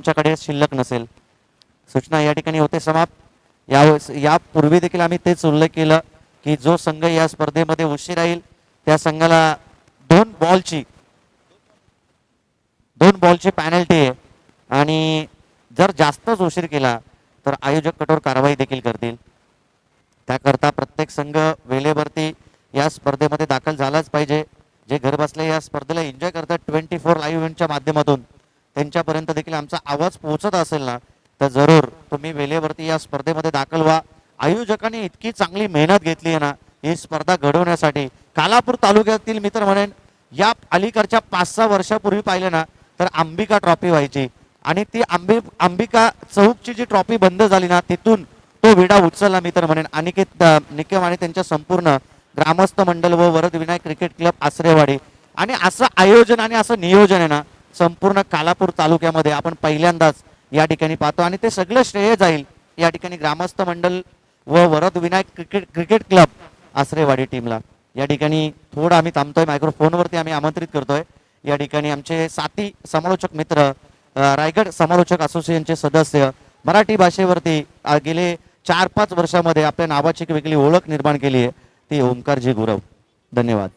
तुमच्याकडे शिल्लक नसेल. सूचना या ठिकाणी होते समाप्त. यापूर्वी देखील आम्ही तेच उल्लेख केलं की जो संघ या स्पर्धेमध्ये उशीर राहील त्या संघाला दोन बॉलची पॅनल्टी आहे आणि जर जास्तच उशीर केला तर आयोजक कठोर कारवाई देखील करतील. त्याकरता प्रत्येक संघ वेळेवरती या स्पर्धेमध्ये दाखल झालाच पाहिजे. जे घर बसले या स्पर्धेला एन्जॉय करतात 24 लाईव्ह इव्हेंटच्या माध्यमातून त्यांच्यापर्यंत देखील आमचा आवाज पोहोचत असेल ना तर जरूर तुम्ही वेळेवरती या स्पर्धेमध्ये दाखल व्हा. आयोजकांनी इतकी चांगली मेहनत घेतली आहे ना ही स्पर्धा घडवण्यासाठी. कालापूर तालुक्यातील मित्र म्हणेन या अलीकडच्या 5-6 वर्षापूर्वी पाहिलं ना तर अंबिका ट्रॉफी व्हायची आणि ती अंबिका चौकची जी ट्रॉफी बंद झाली ना तिथून तो विडा उचलला मी तर म्हणेन. अनिकेत निकम आणि त्यांच्या संपूर्ण ग्रामस्थ मंडळ व वरद विनायक क्रिकेट क्लब आसरेवाडी आणि असं आयोजन आणि असं नियोजन आहे ना संपूर्ण कालापूर तालुक्यामध्ये आपण पहिल्यांदाच या ठिकाणी पाहतो आणि ते सगळं श्रेय जाईल या ठिकाणी ग्रामस्थ मंडळ व वरद विनायक क्रिकेट क्लब आसरेवाडी टीमला. या ठिकाणी थोडं आम्ही थांबतोय. मायक्रोफोनवरती आम्ही आमंत्रित करतोय या ठिकाणी आमचे साथी समालोचक मित्र रायगड समालोचक असोसिएशनचे सदस्य मराठी भाषेवरती गेले 4-5 वर्षामध्ये आपल्या नावाची एक वेगळी ओळख निर्माण केली आहे ती ओंकारजी गुरव. धन्यवाद.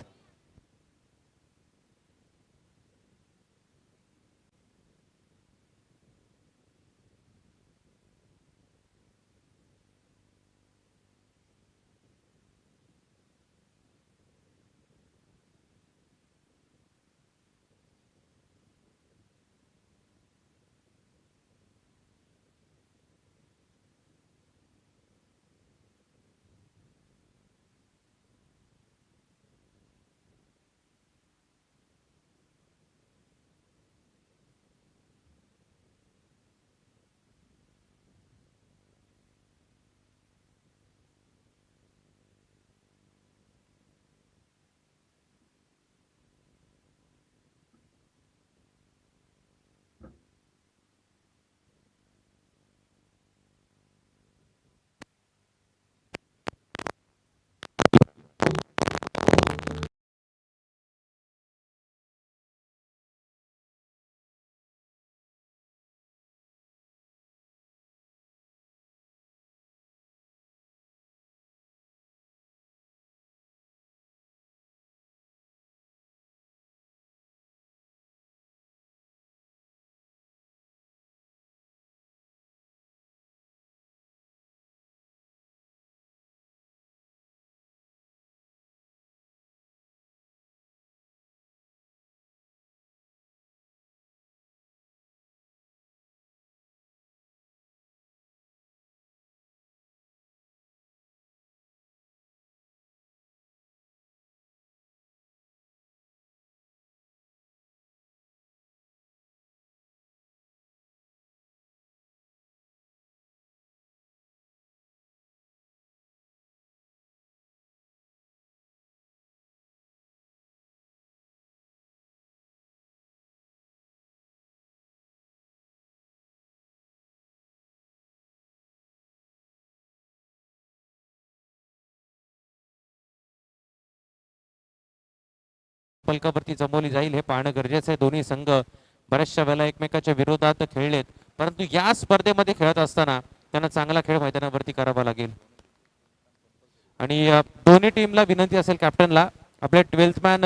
फलकावरती जमवली जाईल हे पाहणं गरजेचं आहे. दोन्ही संघ बऱ्याचशा वेळेला एकमेकाच्या विरोधात खेळलेत परंतु या स्पर्धेमध्ये खेळत असताना त्यांना चांगला खेळ मैदानावरती करावा लागेल. आणि दोन्ही टीमला विनंती असेल कॅप्टनला आपल्या 12th मॅन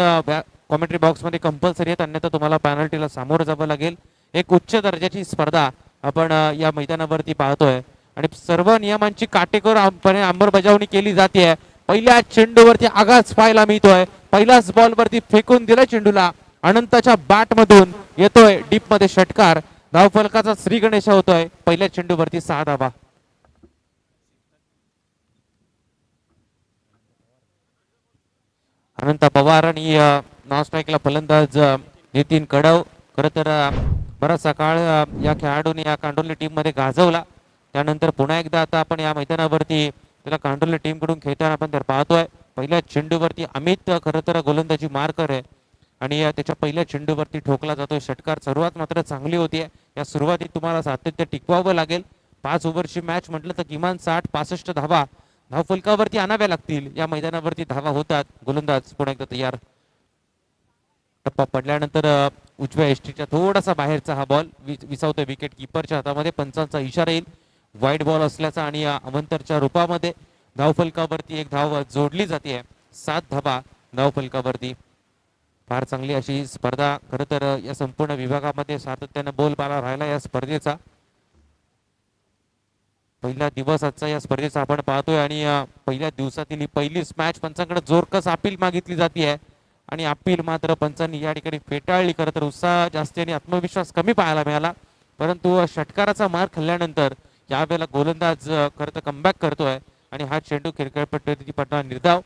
कॉमेंट्री बॉक्समध्ये कंपल्सरी आहेत अन्यथा तुम्हाला पॅनल्टीला सामोरं जावं लागेल. एक उच्च दर्जाची स्पर्धा आपण या मैदानावरती पाहतोय आणि सर्व नियमांची काटेकोरपणे अंमलबजावणी केली जाते. पहिल्या चेंडूवरती आघात पाहायला मिळतोय. पहिल्याच बॉलवरती फेकून दिला चेंडूला. अनंताच्या बॅट मधून येतोय डीप मध्ये षटकार. धावफलकाचा श्री गणेश होतोय. पहिल्या चेंडूवरती 6 धावा. अनंत पवार आणि नॉन स्ट्राईकला फलंदाज नितीन कडव. खरं तर बराचसा काळ या खेळाडूंनी या कांडोली टीम मध्ये गाजवला. त्यानंतर पुन्हा एकदा आता आपण या मैदानावरती त्याला कांडोली टीम कडून खेळताना आपण तर पाहतोय. पहिल्या चेंडूवरती अमित खरं तर गोलंदाजी मार्कर आहे आणि त्याच्या पहिल्या चेंडूवरती ठोकला जातोय षटकार. सुरुवात मात्र चांगली होती. या सुरुवातीत तुम्हाला सातत्य टिकवावं लागेल. 5 ओव्हरची मॅच म्हटलं तर किमान 60-65 धावा धावफलकावरती आणाव्या लागतील. या मैदानावरती धावा होतात. गोलंदाज पुन्हा एकदा तयार. टप्पा पडल्यानंतर उजव्या एसटीच्या थोडासा बाहेरचा हा बॉल विसावतोय विकेट किपरच्या हातामध्ये. पंचांचा इशारा येईल वाईट बॉल असल्याचा आणि अवंतरच्या रूपामध्ये धावफलकावरती एक धाव जोडली जाते. 7 धावा धावफलकावरती. फार चांगली अशी स्पर्धा खरं तर या संपूर्ण विभागामध्ये सातत्याने बोलबाला राहिला या स्पर्धेचा. पहिला दिवस आजचा या स्पर्धेचा आपण पाहतोय आणि पहिल्या दिवसातील ही पहिलीच मॅच पंचांकडे जोरकस अपील मागितली जाते आहे आणि अपील मात्र पंचांनी या ठिकाणी फेटाळली. खरं तर उत्साह जास्ती आणि आत्मविश्वास कमी पाहायला मिळाला, परंतु षटकाराचा मार खाल्ल्यानंतर यावेळेला गोलंदाज खरं तर कमबॅक करतोय आणि हा चेंडू खेळपट्टीवरती पडणार निर्धाव.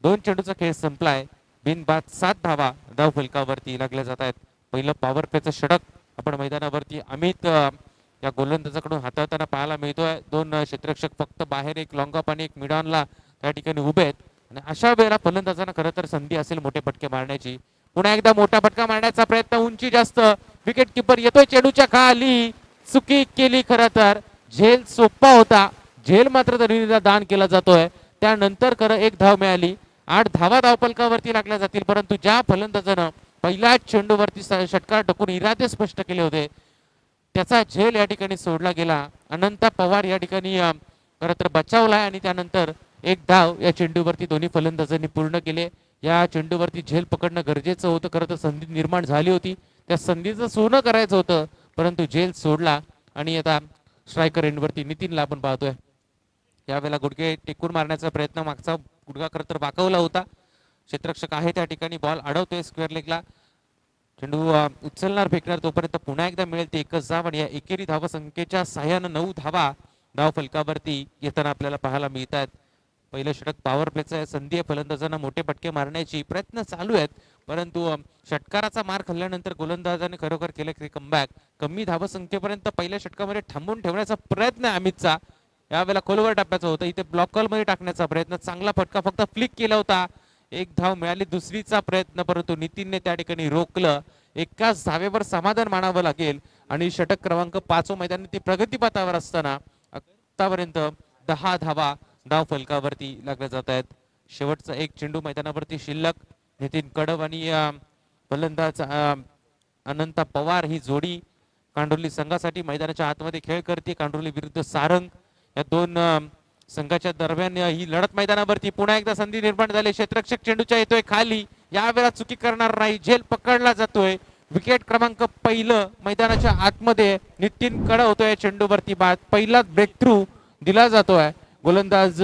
2 चेंडूचा खेळ संपलाय. बिनबाद 7 धावा धाव फलकावरती लागल्या जात आहेत. पहिलं पॉवर प्लेचं षटक आपण मैदानावरती अमित या गोलंदाजाकडून हाताळताना पाहायला मिळतोय. 2 क्षेत्ररक्षक फक्त बाहेर, एक लॉंग ऑफ आणि एक मिडॉनला त्या ठिकाणी उभे आहेत आणि अशा वेळेला फलंदाजांना खरं तर संधी असेल मोठे फटके मारण्याची. पुन्हा एकदा मोठा फटका मारण्याचा प्रयत्न, उंची जास्त, विकेट किपर येतोय चेंडूच्या खाली, चुकी केली. खरं तर झेल सोपा होता, झेल मात्र तरी दान केला जातोय. त्यानंतर खरं एक धाव मिळाली. 8 धावा धावफलकावरती लागल्या जातील, परंतु ज्या फलंदाजानं पहिल्याच चेंडूवरती षटकार टाकून इरादे स्पष्ट केले होते त्याचा झेल या ठिकाणी सोडला गेला. अनंत पवार या ठिकाणी खरं तर बचावला आणि त्यानंतर एक धाव या चेंडूवरती दोन्ही फलंदाजांनी पूर्ण केले. या चेंडूवरती झेल पकडणं गरजेचं होतं. खरं तर संधी निर्माण झाली होती, त्या संधीचं सोनं करायचं होतं, परंतु झेल सोडला आणि आता स्ट्रायकर एंडवरती नितीनला आपण पाहतोय. यावेळेला गुडघे टेकून मारण्याचा प्रयत्न, मागचा गुडघा खरं तर वाकवला होता. क्षेत्ररक्षक आहे त्या ठिकाणी, बॉल अडवतोय स्क्वेअर लेगला. चेंडू उचलणार फेकणार तोपर्यंत पुन्हा एकदा मिळेल ते एकच धाव आणि या एकेरी धावा संख्येच्या सहाय्यानं 9 धावा धाव फलकावरती येताना आपल्याला पाहायला मिळत आहेत. पहिलं षटक पॉवर प्लेचं संधी आहे, फलंदाजांना मोठे फटके मारण्याची प्रयत्न चालू आहेत, परंतु षटकाराचा मार खाल्ल्यानंतर गोलंदाजाने खरोखर केलं कमबॅक. कमी धावसंख्येपर्यंत पहिल्या षटकामध्ये थांबून ठेवण्याचा प्रयत्न आहे अमितचा. यावेळेला खोलवर टाकण्याचा होता, इथे ब्लॉक कॉल मध्ये टाकण्याचा प्रयत्न, चांगला फटका फक्त फ्लिक केला होता. एक धाव मिळाली, दुसरीचा प्रयत्न, परंतु नितीनने त्या ठिकाणी रोखलं. एकाच धावेवर समाधान मानावं लागेल आणि षटक क्रमांक 5 मैदानात प्रगतीपथावर असताना आतापर्यंत 10 धावा धाव फलकावरती लागल्या जात आहेत. शेवटचा एक चेंडू मैदानावरती शिल्लक. नितीन कडव आणि फलंदाज अनंत पवार ही जोडी कांडोली संघासाठी मैदानाच्या आतमध्ये खेळ करते. कांडोली विरुद्ध सारंग या 2 संघाच्या दरम्यान ही लढत मैदानावरती. पुन्हा एकदा संधी निर्माण झाली, क्षेत्ररक्षक चेंडूच्या येतोय खाली, यावेळेला चुकी करणार नाही, झेल पकडला जातोय. विकेट क्रमांक 1 मैदानाच्या आतमध्ये नितीन कडव होतोय चेंडूवरती. बाद पहिलाच ब्रेक थ्रू दिला जातोय. गोलंदाज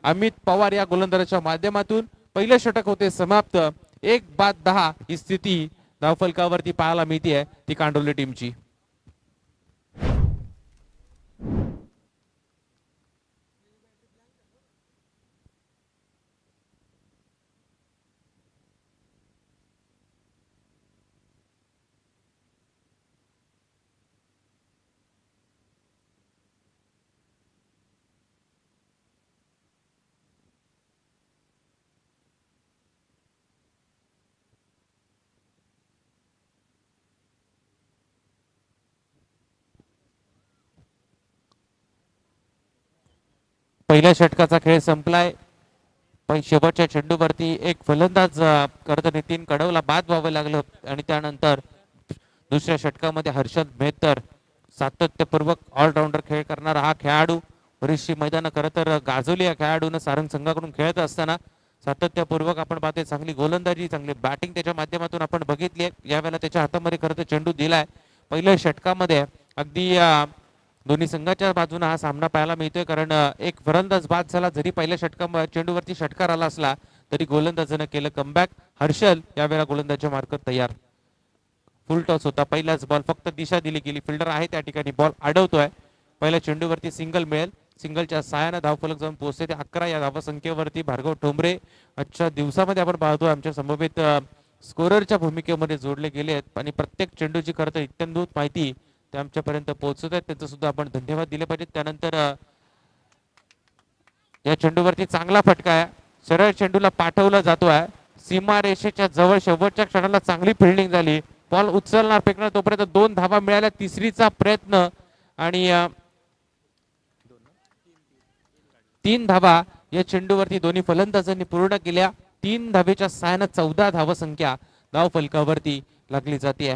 अमित पवार या गोलंदाजाच्या माध्यमातून पहिलं षटक होते समाप्त. 1-10 ही स्थिती धावफलकावरती पाहायला मिळते ती कांडोली टीमची. पहिल्या षटकाचा खेळ संपलाय. पण शेवटच्या चेंडूवरती एक फलंदाज करत नितीन कडवला बाद व्हावं लागलं आणि त्यानंतर दुसऱ्या षटकामध्ये हर्षद मेहतर सातत्यपूर्वक ऑलराऊंडर खेळ करणारा हा खेळाडू बरीचशी मैदानं खरं तर गाजवली. या खेळाडूनं सारंग संघाकडून खेळत असताना सातत्यपूर्वक आपण पाहतोय चांगली गोलंदाजी, चांगली बॅटिंग त्याच्या माध्यमातून आपण बघितली आहे. यावेळेला त्याच्या हातामध्ये खरं तर चेंडू दिलाय. पहिल्या षटकामध्ये अगदी दोन्ही संघाच्या बाजूने हा सामना पाहायला मिळतोय, कारण एक फलंदाज बाद झाला. जरी पहिल्या षटका चेंडूवरती षटकार आला असला तरी गोलंदाजानं केलं कमबॅक. हर्षल यावेळेला गोलंदाजाच्या मार्फत तयार. फुल टॉस होता, पहिलाच बॉल फक्त दिशा दिली गेली, फिल्डर आहे त्या ठिकाणी, बॉल अडवतोय. पहिल्या चेंडूवरती सिंगल मिळेल, सिंगलच्या सहाय्याने धावफलक जाऊन पोहोचते ते 11 या धावसंख्येवरती. भार्गव ठोंबरे आजच्या दिवसामध्ये आपण पाहतोय आमच्या समवेत स्कोररच्या भूमिकेमध्ये जोडले गेले आहेत आणि प्रत्येक चेंडूची खरं तर इत्यंभूत माहिती ते आमच्यापर्यंत पोहोचत आहेत, त्यांचं सुद्धा आपण धन्यवाद दिले पाहिजेत. त्यानंतर या चेंडूवरती चांगला फटका आहे, सरळ चेंडूला पाठवला जातोय सीमा रेषेच्या जवळ. शेवटच्या क्षणाला चांगली फिल्डिंग झाली, बॉल उचलणार फेकणार तोपर्यंत 2 धावा मिळाल्या. तिसरीचा प्रयत्न आणि 3 धावा या चेंडूवरती दोन्ही फलंदाजांनी पूर्ण केल्या. 3 धावेच्या सहाय्याने 14 धावसंख्या धाव फलकावरती लागली जाते.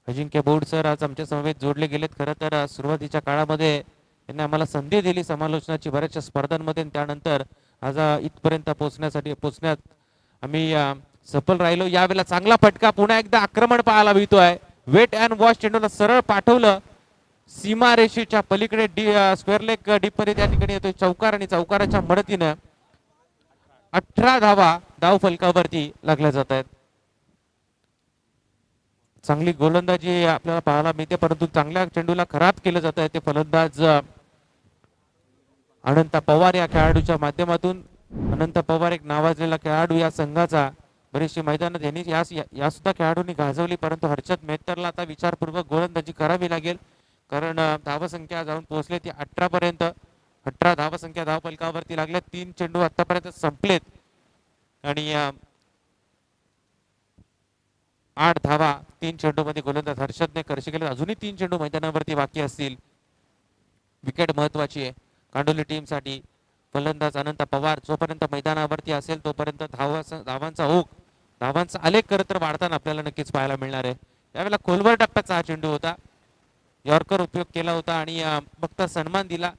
अजिंक्य बोर्ड सर आज आमच्या समवेत जोडले गेलेत. खरं तर सुरुवातीच्या काळामध्ये त्यांनी आम्हाला संधी दिली समालोचनाची बऱ्याचशा स्पर्धांमध्ये आणि त्यानंतर आज इथपर्यंत पोहोचण्यात आम्ही सफल राहिलो. यावेळेला चांगला फटका, पुन्हा एकदा आक्रमण पाहायला मिळतोय. वेट अँड वॉश चेंडूला सरळ पाठवलं सीमा रेषेच्या पलीकडे स्क्वेअर लेग डीप मध्ये त्या ठिकाणी येतोय चौकार आणि चौकाराच्या मदतीनं 18 धावा धाव फलकावरती लागल्या जात आहेत. चांगली गोलंदाजी आपल्याला पाहायला मिळते, परंतु चांगल्या चेंडूला खराब केलं जात आहे ते फलंदाज अनंत पवार या खेळाडूच्या माध्यमातून. अनंत पवार एक नावाजलेला खेळाडू या संघाचा. बरीचशी मैदानात यांनी या सुद्धा खेळाडूंनी गाजवली, परंतु हर्षद मेहतरला आता विचारपूर्वक गोलंदाजी करावी लागेल, कारण धावसंख्या जाऊन पोहोचले ती 18 पर्यंत. 18 धावसंख्या धाव फलकावरती लागल्या. 3 चेंडू आतापर्यंत संपलेत आणि 8 धावा 3 चेंडू मध्ये गोलंदाज हर्षदने खर्च केले. अजूनही 3 चेंडू मैदानावरती बाकी असतील. विकेट महत्वाची आहे कांडोली टीम साठी. फलंदाज अनंत पवार जोपर्यंत मैदानावरती असेल तोपर्यंत धावांचा ओघ, धावांचा आलेख खरं तर वाढताना आपल्याला नक्कीच पाहायला मिळणार आहे. त्यावेळेला खोलवर टप्प्याचा हा चेंडू होता. यॉर्कर उपयोग केला होता आणि फक्त सन्मान दिला,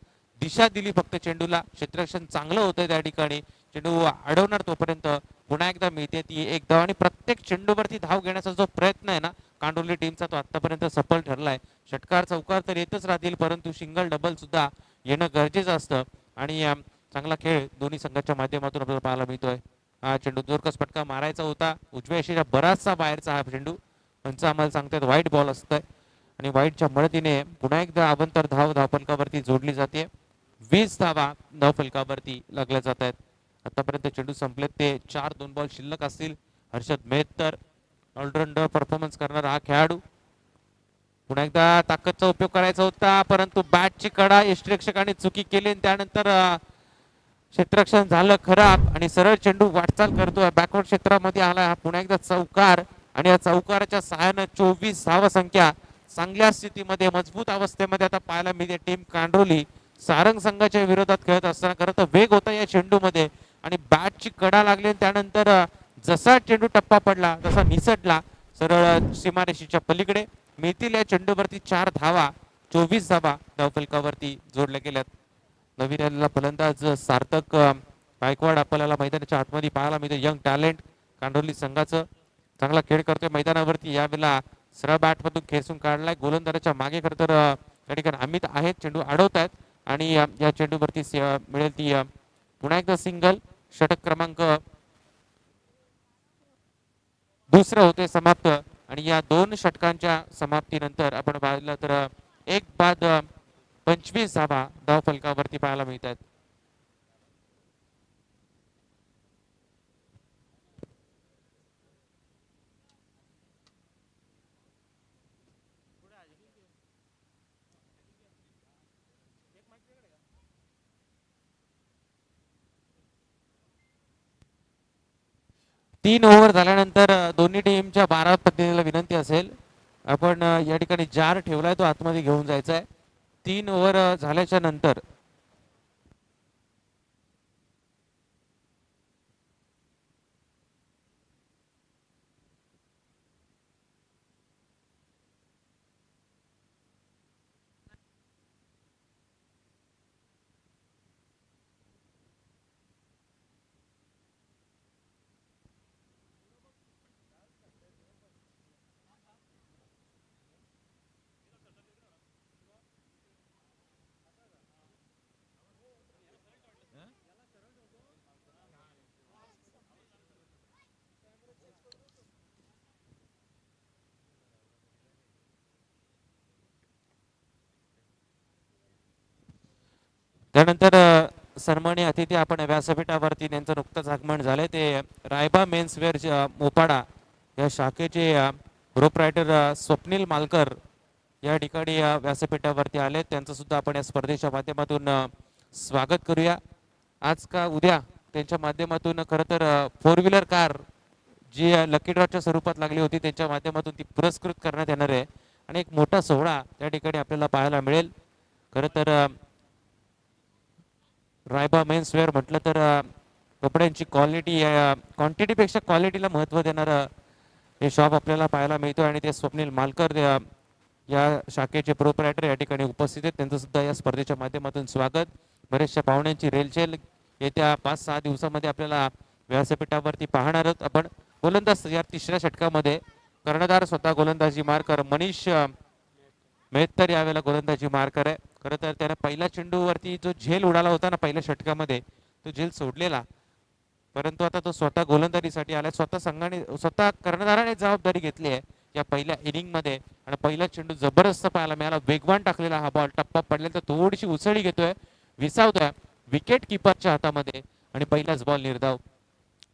दिशा दिली फक्त चेंडूला. क्षेत्ररक्षण चांगलं होतं त्या ठिकाणी. चेंडू अडवणार तोपर्यंत पुन्हा एकदा मिळते ती एक धाव आणि प्रत्येक चेंडूवरती धाव घेण्याचा जो प्रयत्न आहे ना कांडोली टीमचा तो आतापर्यंत सफल ठरलाय. षटकार चौकार तर येतच राहतील, परंतु सिंगल डबल सुद्धा येणं गरजेचं असतं आणि चांगला खेळ दोन्ही संघाच्या माध्यमातून आपल्याला पाहायला मिळतोय. हा चेंडू जोरकस फटका मारायचा होता उजव्या यशीच्या बराचसा बाहेरचा हा चेंडू. पंच आम्हाला सांगतात व्हाईट बॉल असतंय आणि व्हाईटच्या मदतीने पुन्हा एकदा अवंतर धाव धावफलकावरती जोडली जाते. 20 धावा धावफलकावरती लागल्या जात आहेत. आतापर्यंत चेंडू संपलेत ते 4-2 बॉल शिल्लक असतील. हर्षद मेहतर ऑलराऊंडर परफॉर्मन्स करणारा हा खेळाडू. पुन्हा एकदा ताकदचा उपयोग करायचा होता, परंतु बॅटची कडा यष्टीरक्षकाने चुकी केली आणि त्यानंतर क्षेत्ररक्षण झालं खराब आणि सरळ चेंडू वाटचाल करतोय बॅकवर्ड क्षेत्रामध्ये आला. हा पुन्हा एकदा चौकार आणि या चौकाराच्या सहाय्यानं 24 धावसंख्या चांगल्या स्थितीमध्ये मजबूत अवस्थेमध्ये आता पाहायला मिळते. टीम कांडोली सारंग संघाच्या विरोधात खेळत असताना खरं तर वेग होता या चेंडूमध्ये आणि बॅटची कडा लागली. त्यानंतर जसा चेंडू टप्पा पडला तसा निसटला सरळ सीमारेषेच्या पलीकडे. मिळतील या चेंडूवरती 4 धावा. 24 धावा धावफलकावरती जोडल्या गेल्यात. नवीन आलेला फलंदाज सार्थक गायकवाड आपल्याला मैदानाच्या आतमध्ये पाहायला मिळते. यंग टॅलेंट कांडोली संघाचं चांगला खेळ करतोय मैदानावरती. यावेळेला सरळ बॅटमधून खेचून काढलाय. गोलंदाजाच्या मागे खरं तर त्या ठिकाणी अमित आहेत, चेंडू अडवत आहेत आणि या चेंडूवरती मिळेल ती पुन्हा एकदा सिंगल. षटक क्रमांक दुसरं होते समाप्त आणि या 2 षटकांच्या समाप्तीनंतर आपण पाहिलं तर 1 बाद 25 धावा धाव फलकावरती पाहायला मिळत आहेत. तीन ओव्हर झाल्यानंतर दोन्ही टीमच्या 12 पद्धतीला विनंती असेल आपण या ठिकाणी जार ठेवलाय तो आतमध्ये घेऊन जायचा आहे. 3 ओव्हर झाल्याच्या नंतर त्यानंतर सन्माननीय अतिथी आपण व्यासपीठावरती त्यांचं नुकतंच आगमन झालंय. ते रायबा मेन्सवेअर मोपाडा या शाखेचे प्रोप्रायटर स्वप्नील मालकर या ठिकाणी व्यासपीठावरती आले. त्यांचं सुद्धा आपण या स्पर्धेच्या माध्यमातून स्वागत करूया. आज का उद्या त्यांच्या माध्यमातून खरं तर 4 व्हीलर कार जी लकी ड्रॉच्या स्वरूपात लागली होती त्यांच्या माध्यमातून ती पुरस्कृत करण्यात येणार आहे आणि एक मोठा सोहळा त्या ठिकाणी आपल्याला पाहायला मिळेल. खरं तर रायबा मेन्सवेअर म्हटलं तर कपड्यांची क्वालिटी क्वांटिटीपेक्षा क्वालिटीला महत्त्व देणारं हे शॉप आपल्याला पाहायला मिळतो आणि ते स्वप्नील मालकर या शाखेचे प्रोप्रायटर या ठिकाणी उपस्थित आहेत. त्यांचं सुद्धा या स्पर्धेच्या माध्यमातून स्वागत. बरेचशा पाहुण्यांची रेलचेल येत्या 5-6 दिवसामध्ये आपल्याला व्यासपीठावरती पाहणार आहोत आपण. गोलंदाज या तिसऱ्या षटकामध्ये कर्णधार स्वतः गोलंदाजी मार्कर मनीष मेहतर यावेळेला गोलंदाजी मार्कर आहे. खरं तर त्याने पहिल्या चेंडूवरती जो झेल उडाला होता ना पहिल्या षटकामध्ये, तो झेल सोडलेला, परंतु आता तो स्वतः गोलंदाजीसाठी आला. स्वतः संघाने स्वतः कर्णधाराने जबाबदारी घेतली आहे या पहिल्या इनिंग मध्ये आणि पहिला चेंडू जबरदस्त पाहायला मिळाला. वेगवान टाकलेला हा बॉल, टप्पा पडलेला तर थोडीशी उसळी घेतोय, विसावतोय विकेट किपरच्या हातामध्ये आणि पहिलाच बॉल निर्धाव.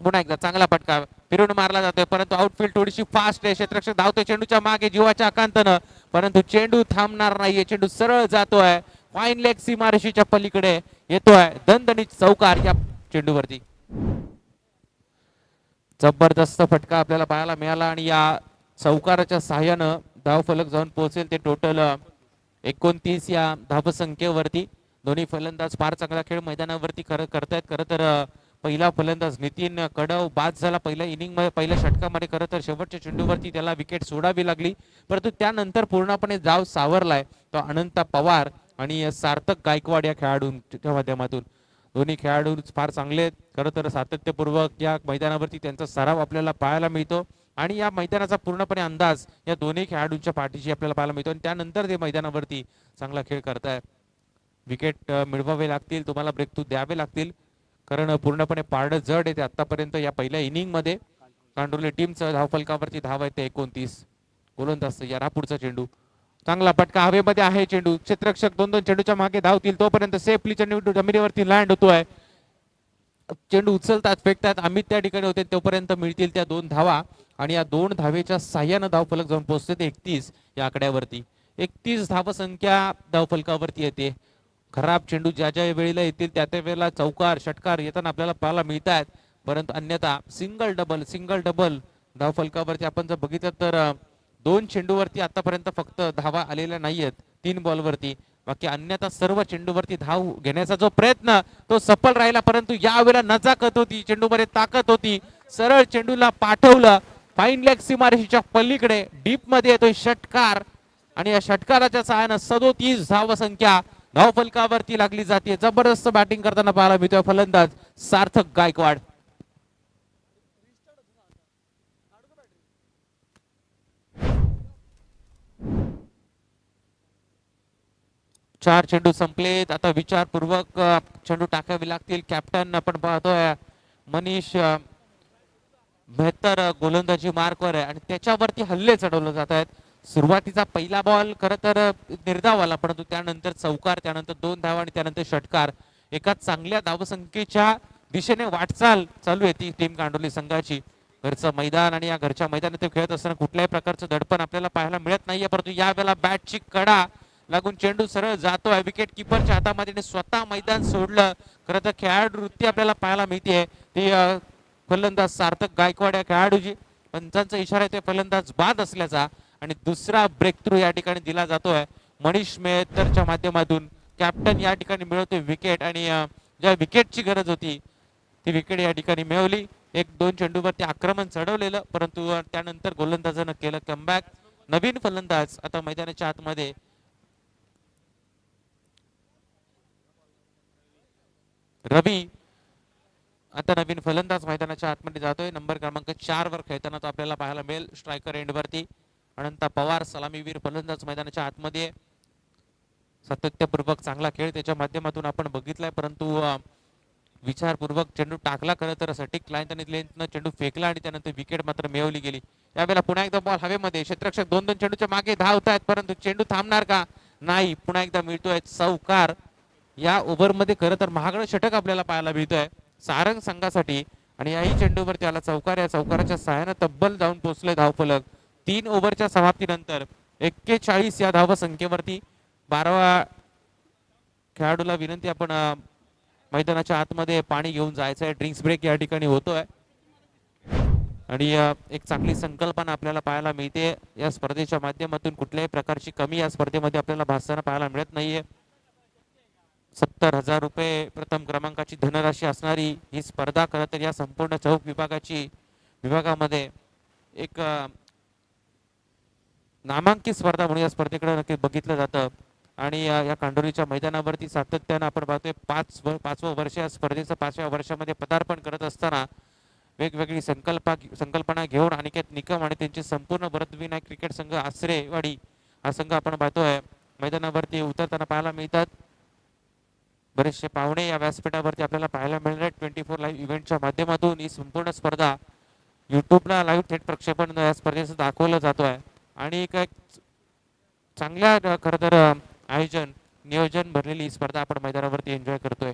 पुन्हा एकदा चांगला फटका फिरून मारला जातोय, परंतु आउटफील्ड थोडीशी फास्ट आहे. क्षेत्ररक्षक धावतोय चेंडूच्या मागे जीवाच्या आकांतानं, परंतु चेंडू थांबणार नाहीये. चेंडू सरळ जातोय, फाईन लेग सीमारेषेच्या पलीकडे येतोय. दणदणीत चौकार या चेंडूवरती. जबरदस्त फटका आपल्याला पाहायला मिळाला आणि या चौकाराच्या सहाय्यानं धावफलक जाऊन पोहोचेल ते टोटल 29 या धावसंख्येवरती. दोन्ही फलंदाज फार चांगला खेळ मैदानावरती करतायत. खरं तर पहिला फलंदाज नितीन कडव बाद झाला पहिल्या इनिंग मध्ये, पहिल्या षटकामध्ये. खरं तर शेवटच्या चेंडूवरती त्याला विकेट सोडावी लागली, परंतु त्यानंतर पूर्णपणे डाव सावरलाय तो अनंता पवार आणि सार्थक गायकवाड या खेळाडूंच्या माध्यमातून. दोन्ही खेळाडू फार चांगले आहेत. खरं तर सातत्यपूर्वक या मैदानावरती त्यांचा सराव आपल्याला पाहायला मिळतो आणि या मैदानाचा पूर्णपणे अंदाज या दोन्ही खेळाडूंच्या पाठीशी आपल्याला पाहायला मिळतो आणि त्यानंतर ते मैदानावरती चांगला खेळ करताय. विकेट मिळवावे लागतील, तुम्हाला ब्रेक थ्रू द्यावे लागतील, कारण पूर्णपणे पारडं जड आहे ते आतापर्यंत. या पहिल्या इनिंग मध्ये कांडोली टीमचं धावफलकावरती धाव आहे ते 29. गोलंदाज या पुढचा चेंडू, चांगला फटका हवेमध्ये आहे. चेंडू क्षेत्ररक्षक दोन चेंडूच्या मागे धावतील तोपर्यंत सेफली चेंडू जमिनीवरती लँड होतोय. चेंडू उचलतात फेकतात अमित त्या ठिकाणी होते तोपर्यंत मिळतील त्या 2 धावा आणि या 2 धावेच्या साह्यानं धावफलक जाऊन पोहोचते ते 31 या आकड्यावरती. 31 धावसंख्या धावफलकावरती येते. खराब चेंडू ज्या ज्या वेळेला येतील त्या त्या वेळेला चौकार षटकार येताना आपल्याला पाहायला मिळत आहेत, परंतु अन्यथा सिंगल डबल धावफलकावरती आपण जर बघितलं तर 2 चेंडूवरती आतापर्यंत फक्त धावा आलेल्या नाहीयेत 3 बॉलवरती. बाकी अन्यथा सर्व चेंडूवरती धाव घेण्याचा जो प्रयत्न तो सफल राहिला, परंतु यावेळेला नजाकत होती, चेंडूमध्ये ताकद होती. सरळ चेंडूला पाठवलं फाईन लेग सीमारेषेच्या पलीकडे, डीप मध्ये येतोय षटकार आणि या षटकाराच्या सहाय्यानं 37 धावसंख्या धावफलकावरती लागली जाते. जबरदस्त बॅटिंग करताना पाहायला मिळतोय फलंदाज सार्थक गायकवाड. चार चेंडू संपलेत, आता विचारपूर्वक चेंडू टाकावे लागतील. कॅप्टन आपण पाहतोय मनीष मेहतर गोलंदाजी मार्कवर आहे आणि त्याच्यावरती हल्ले चढवले जात आहेत. सुरुवातीचा पहिला बॉल खरं तर निर्धाव आला, परंतु त्यानंतर चौकार, त्यानंतर 2 धावा आणि त्यानंतर षटकार. एका चांगल्या धावसंख्येच्या दिशेने वाटचाल चालू आहे ती टीम कांडोली संघाची. घरचं मैदान आणि या घरच्या मैदानात खेळत असताना कुठल्याही प्रकारचं दडपण आपल्याला पाहायला मिळत नाहीये, परंतु यावेळेला बॅटची कडा लागून चेंडू सरळ जातोय विकेट किपरच्या हातामध्ये, स्वतः मैदान सोडलं. खरं तर खेळाडू वृत्ती आपल्याला पाहायला मिळते ती फलंदाज सार्थक गायकवाड या खेळाडूची. पंचांचा इशारा आहे ते फलंदाज बाद असल्याचा आणि दुसरा ब्रेक थ्रू या ठिकाणी दिला जातोय मनीष मेहतरच्या माध्यमातून. कॅप्टन या ठिकाणी मिळवतोय विकेट आणि ज्या विकेटची गरज होती ती विकेट या ठिकाणी मिळवली. 1-2 चेंडूवरती आक्रमण चढवलेलं, परंतु त्यानंतर गोलंदाजानं केलं कमबॅक. नवीन फलंदाज आता मैदानाच्या आतमध्ये रवी, आता नवीन फलंदाज मैदानाच्या आतमध्ये जातोय. नंबर क्रमांक 4 वर खेळताना तो आपल्याला पाहायला मिळेल. स्ट्रायकर एंड वरती अनंता पवार सलामीवीर फलंदाज मैदानाच्या आतमध्ये. सातत्यपूर्वक चांगला खेळ त्याच्या माध्यमातून आपण बघितलाय, परंतु विचारपूर्वक चेंडू टाकला. खरं तर सटीक लेंथनं चेंडू फेकला आणि त्यानंतर विकेट मात्र मिळवली गेली. यावेळेला पुन्हा एकदा बॉल हवेमध्ये, क्षेत्ररक्षक 2-2 चेंडूच्या मागे धावतायत, परंतु चेंडू थांबणार का नाही. पुन्हा एकदा मिळतोय चौकार. या ओव्हरमध्ये खरं तर महागडं षटक आपल्याला पाहायला मिळतोय सारंग संघासाठी आणि याही चेंडूवरती आला चौकार. या चौकाराच्या सहाय्यानं तब्बल जाऊन पोहोचले धावफलक 3 ओव्हरच्या समाप्तीनंतर 41 या धावसंख्येवरती. 12व्या खेळाडूला विनंती, आपण मैदानाच्या आतमध्ये पाणी घेऊन जायचं आहे. ड्रिंक्स ब्रेक या ठिकाणी होतोय आणि एक चांगली संकल्पना आपल्याला पाहायला मिळते या स्पर्धेच्या माध्यमातून. कुठल्याही प्रकारची कमी या स्पर्धेमध्ये आपल्याला भासताना पाहायला मिळत नाहीये. 70,000 रुपये प्रथम क्रमांकाची धनराशी असणारी ही स्पर्धा खरं तर या संपूर्ण चौक विभागामध्ये एक नामांकित स्पर्धा म्हणून या स्पर्धेकडे नक्की बघितलं जातं. आणि या कांडोलीच्या मैदानावरती सातत्यानं आपण पाहतोय पाचवं वर्ष या स्पर्धेचं 5व्या वर्षामध्ये पदार्पण करत असताना वेगवेगळी संकल्पना घेऊन अनिकेत निकम आणि त्यांचे संपूर्ण भरतविनायक क्रिकेट संघ आसरेवाडी हा संघ आपण पाहतोय मैदानावरती उतरताना पाहायला मिळतात. बरेचसे पाहुणे या व्यासपीठावरती आपल्याला पाहायला मिळणार 24 लाईव्ह इव्हेंटच्या माध्यमातून ही संपूर्ण स्पर्धा युट्यूबला लाईव्ह थेट प्रक्षेपण या स्पर्धेचं दाखवलं जातोय. आणि एक चांगल्या खरं तर आयोजन नियोजन भरलेली ही स्पर्धा आपण मैदानावरती एन्जॉय करतोय.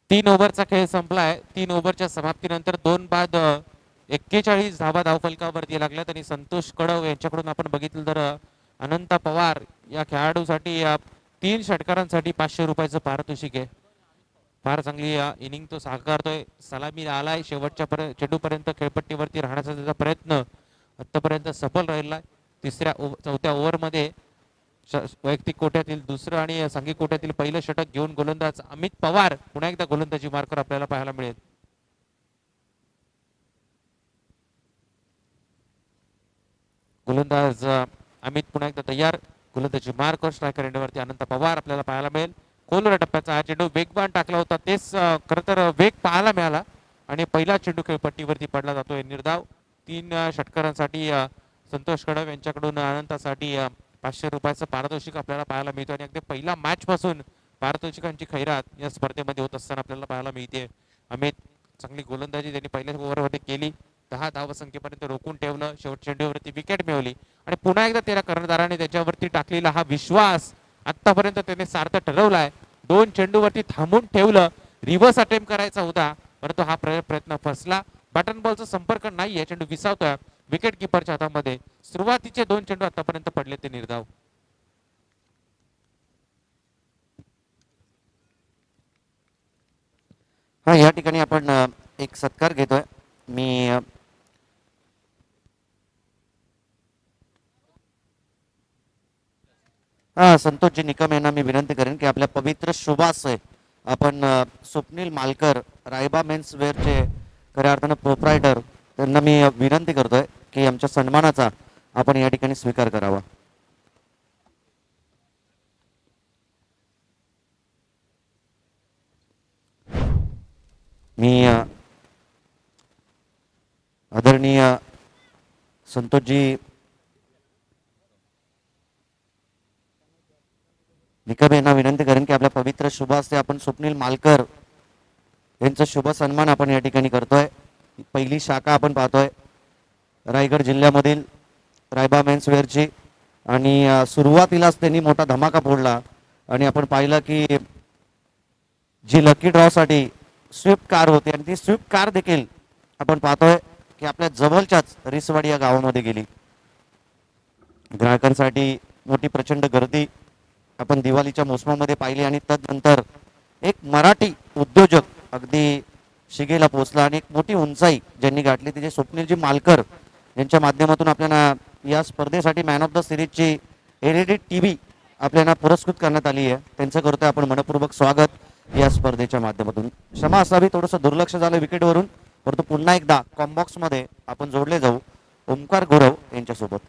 तीन ओव्हरचा खेळ संपलाय. 3 ओव्हरच्या समाप्तीनंतर 2 बाद 41 धावा धावफलकावरती लागल्यात आणि संतोष कडव यांच्याकडून आपण बघितलं तर अनंत पवार या खेळाडूसाठी 3 षटकारांसाठी 500 रुपयाचं पारितोषिक आहे. फार चांगली इनिंग तो साकारतोय. सलामी आलाय शेवटच्या चेंडूपर्यंत खेळपट्टीवरती राहण्याचा त्याचा प्रयत्न आतापर्यंत सफल राहिला. चौथ्या ओव्हरमध्ये वैयक्तिक कोट्यातील दुसरं आणि सांघिक कोट्यातील पहिलं षटक घेऊन गोलंदाज अमित पवार पुन्हा एकदा गोलंदाजी मार्कर आपल्याला पाहायला मिळेल. गोलंदाज अमित पुन्हा एकदा तयार. गोलंदाजी मार्कर स्ट्रायकर एंडवरती अनंत पवार आपल्याला पाहायला मिळेल. खोलवर टप्प्याचा हा चेंडू वेगवान टाकला होता. तेच खरं तर वेग पाहायला मिळाला आणि पहिला चेंडू खेळपट्टीवरती पडला जातोय निर्धाव. 3 षटकारांसाठी संतोष कडव यांच्याकडून अनंतासाठी 500 रुपयाचं पारितोषिक आपल्याला पाहायला मिळतो. आणि अगदी पहिला मॅच पासून पारितोषिकांची खैरात या स्पर्धेमध्ये होत असताना आपल्याला पाहायला मिळते. अमित चांगली गोलंदाजी त्यांनी पहिल्या ओव्हरमध्ये केली. 10 धावसंख्येपर्यंत रोखून ठेवलं. शेवट चेंडूवरती विकेट मिळवली आणि पुन्हा एकदा त्याला कर्णधाराने त्याच्यावरती टाकलेला हा विश्वास आतापर्यंत त्याने सार्थ ठरवलाय. 2 चेंडूवरती थांबून ठेवलं. रिव्हर्स अटेम्प्ट करायचा होता परंतु हा प्रयत्न फसला. बटन बॉलचा संपर्क नाहीये. चेंडू विसावतोय विकेट किपरच्या हातामध्ये. सुरुवातीचे 2 चेंडू आतापर्यंत पडले ते निर्धाव. हा या ठिकाणी आपण एक सत्कार घेतोय. मी संतोषजी निकम यांना मी विनंती करेन की आपल्या पवित्र शुभाशय आपण स्वप्नील मालकर रायबा मेन्स वेअरचे खऱ्या अर्थानं प्रोप्रायटर त्यांना मी विनंती करतोय की आमच्या सन्मानाचा आपण या ठिकाणी स्वीकार करावा. मी आदरणीय संतोषजी निकम यांना विनंती करेन की आपल्या पवित्र शुभास्ते आपण स्वप्नील मालकर यांचा शुभ सन्मान आपण या ठिकाणी करतोय. पहिली शाखा आपण पाहतोय रायगड जिल्ह्यामधील रायबा मेन्सवेअरची आणि सुरुवातीलाच त्यांनी मोठा धमाका फोडला आणि आपण पाहिलं की जी लकी ड्रॉसाठी स्विफ्ट कार होती आणि ती स्विफ्ट कार देखील आपण पाहतोय की आपल्या जवळच्याच रिसवाडी या गावामध्ये गेली. ग्राहकांसाठी मोठी प्रचंड गर्दी आपण दिवाळीच्या मोसमामध्ये पाहिली आणि तदनंतर एक मराठी उद्योजक अगदी शिगेला पोहोचला आणि एक मोठी उंचाई ज्यांनी गाठली तिचे स्वप्नीलजी मालकर यांच्या माध्यमातून आपल्याला या स्पर्धेसाठी मॅन ऑफ द सिरीजची LED TV आपल्याला पुरस्कृत करण्यात आली आहे. त्यांचं करतोय आपण मनपूर्वक स्वागत या स्पर्धेच्या माध्यमातून. क्षमा असावी थोडंसं दुर्लक्ष झालं विकेटवरून परंतु पुन्हा एकदा कॉम्बॉक्समध्ये आपण जोडले जाऊ ओमकार गुरव यांच्यासोबत.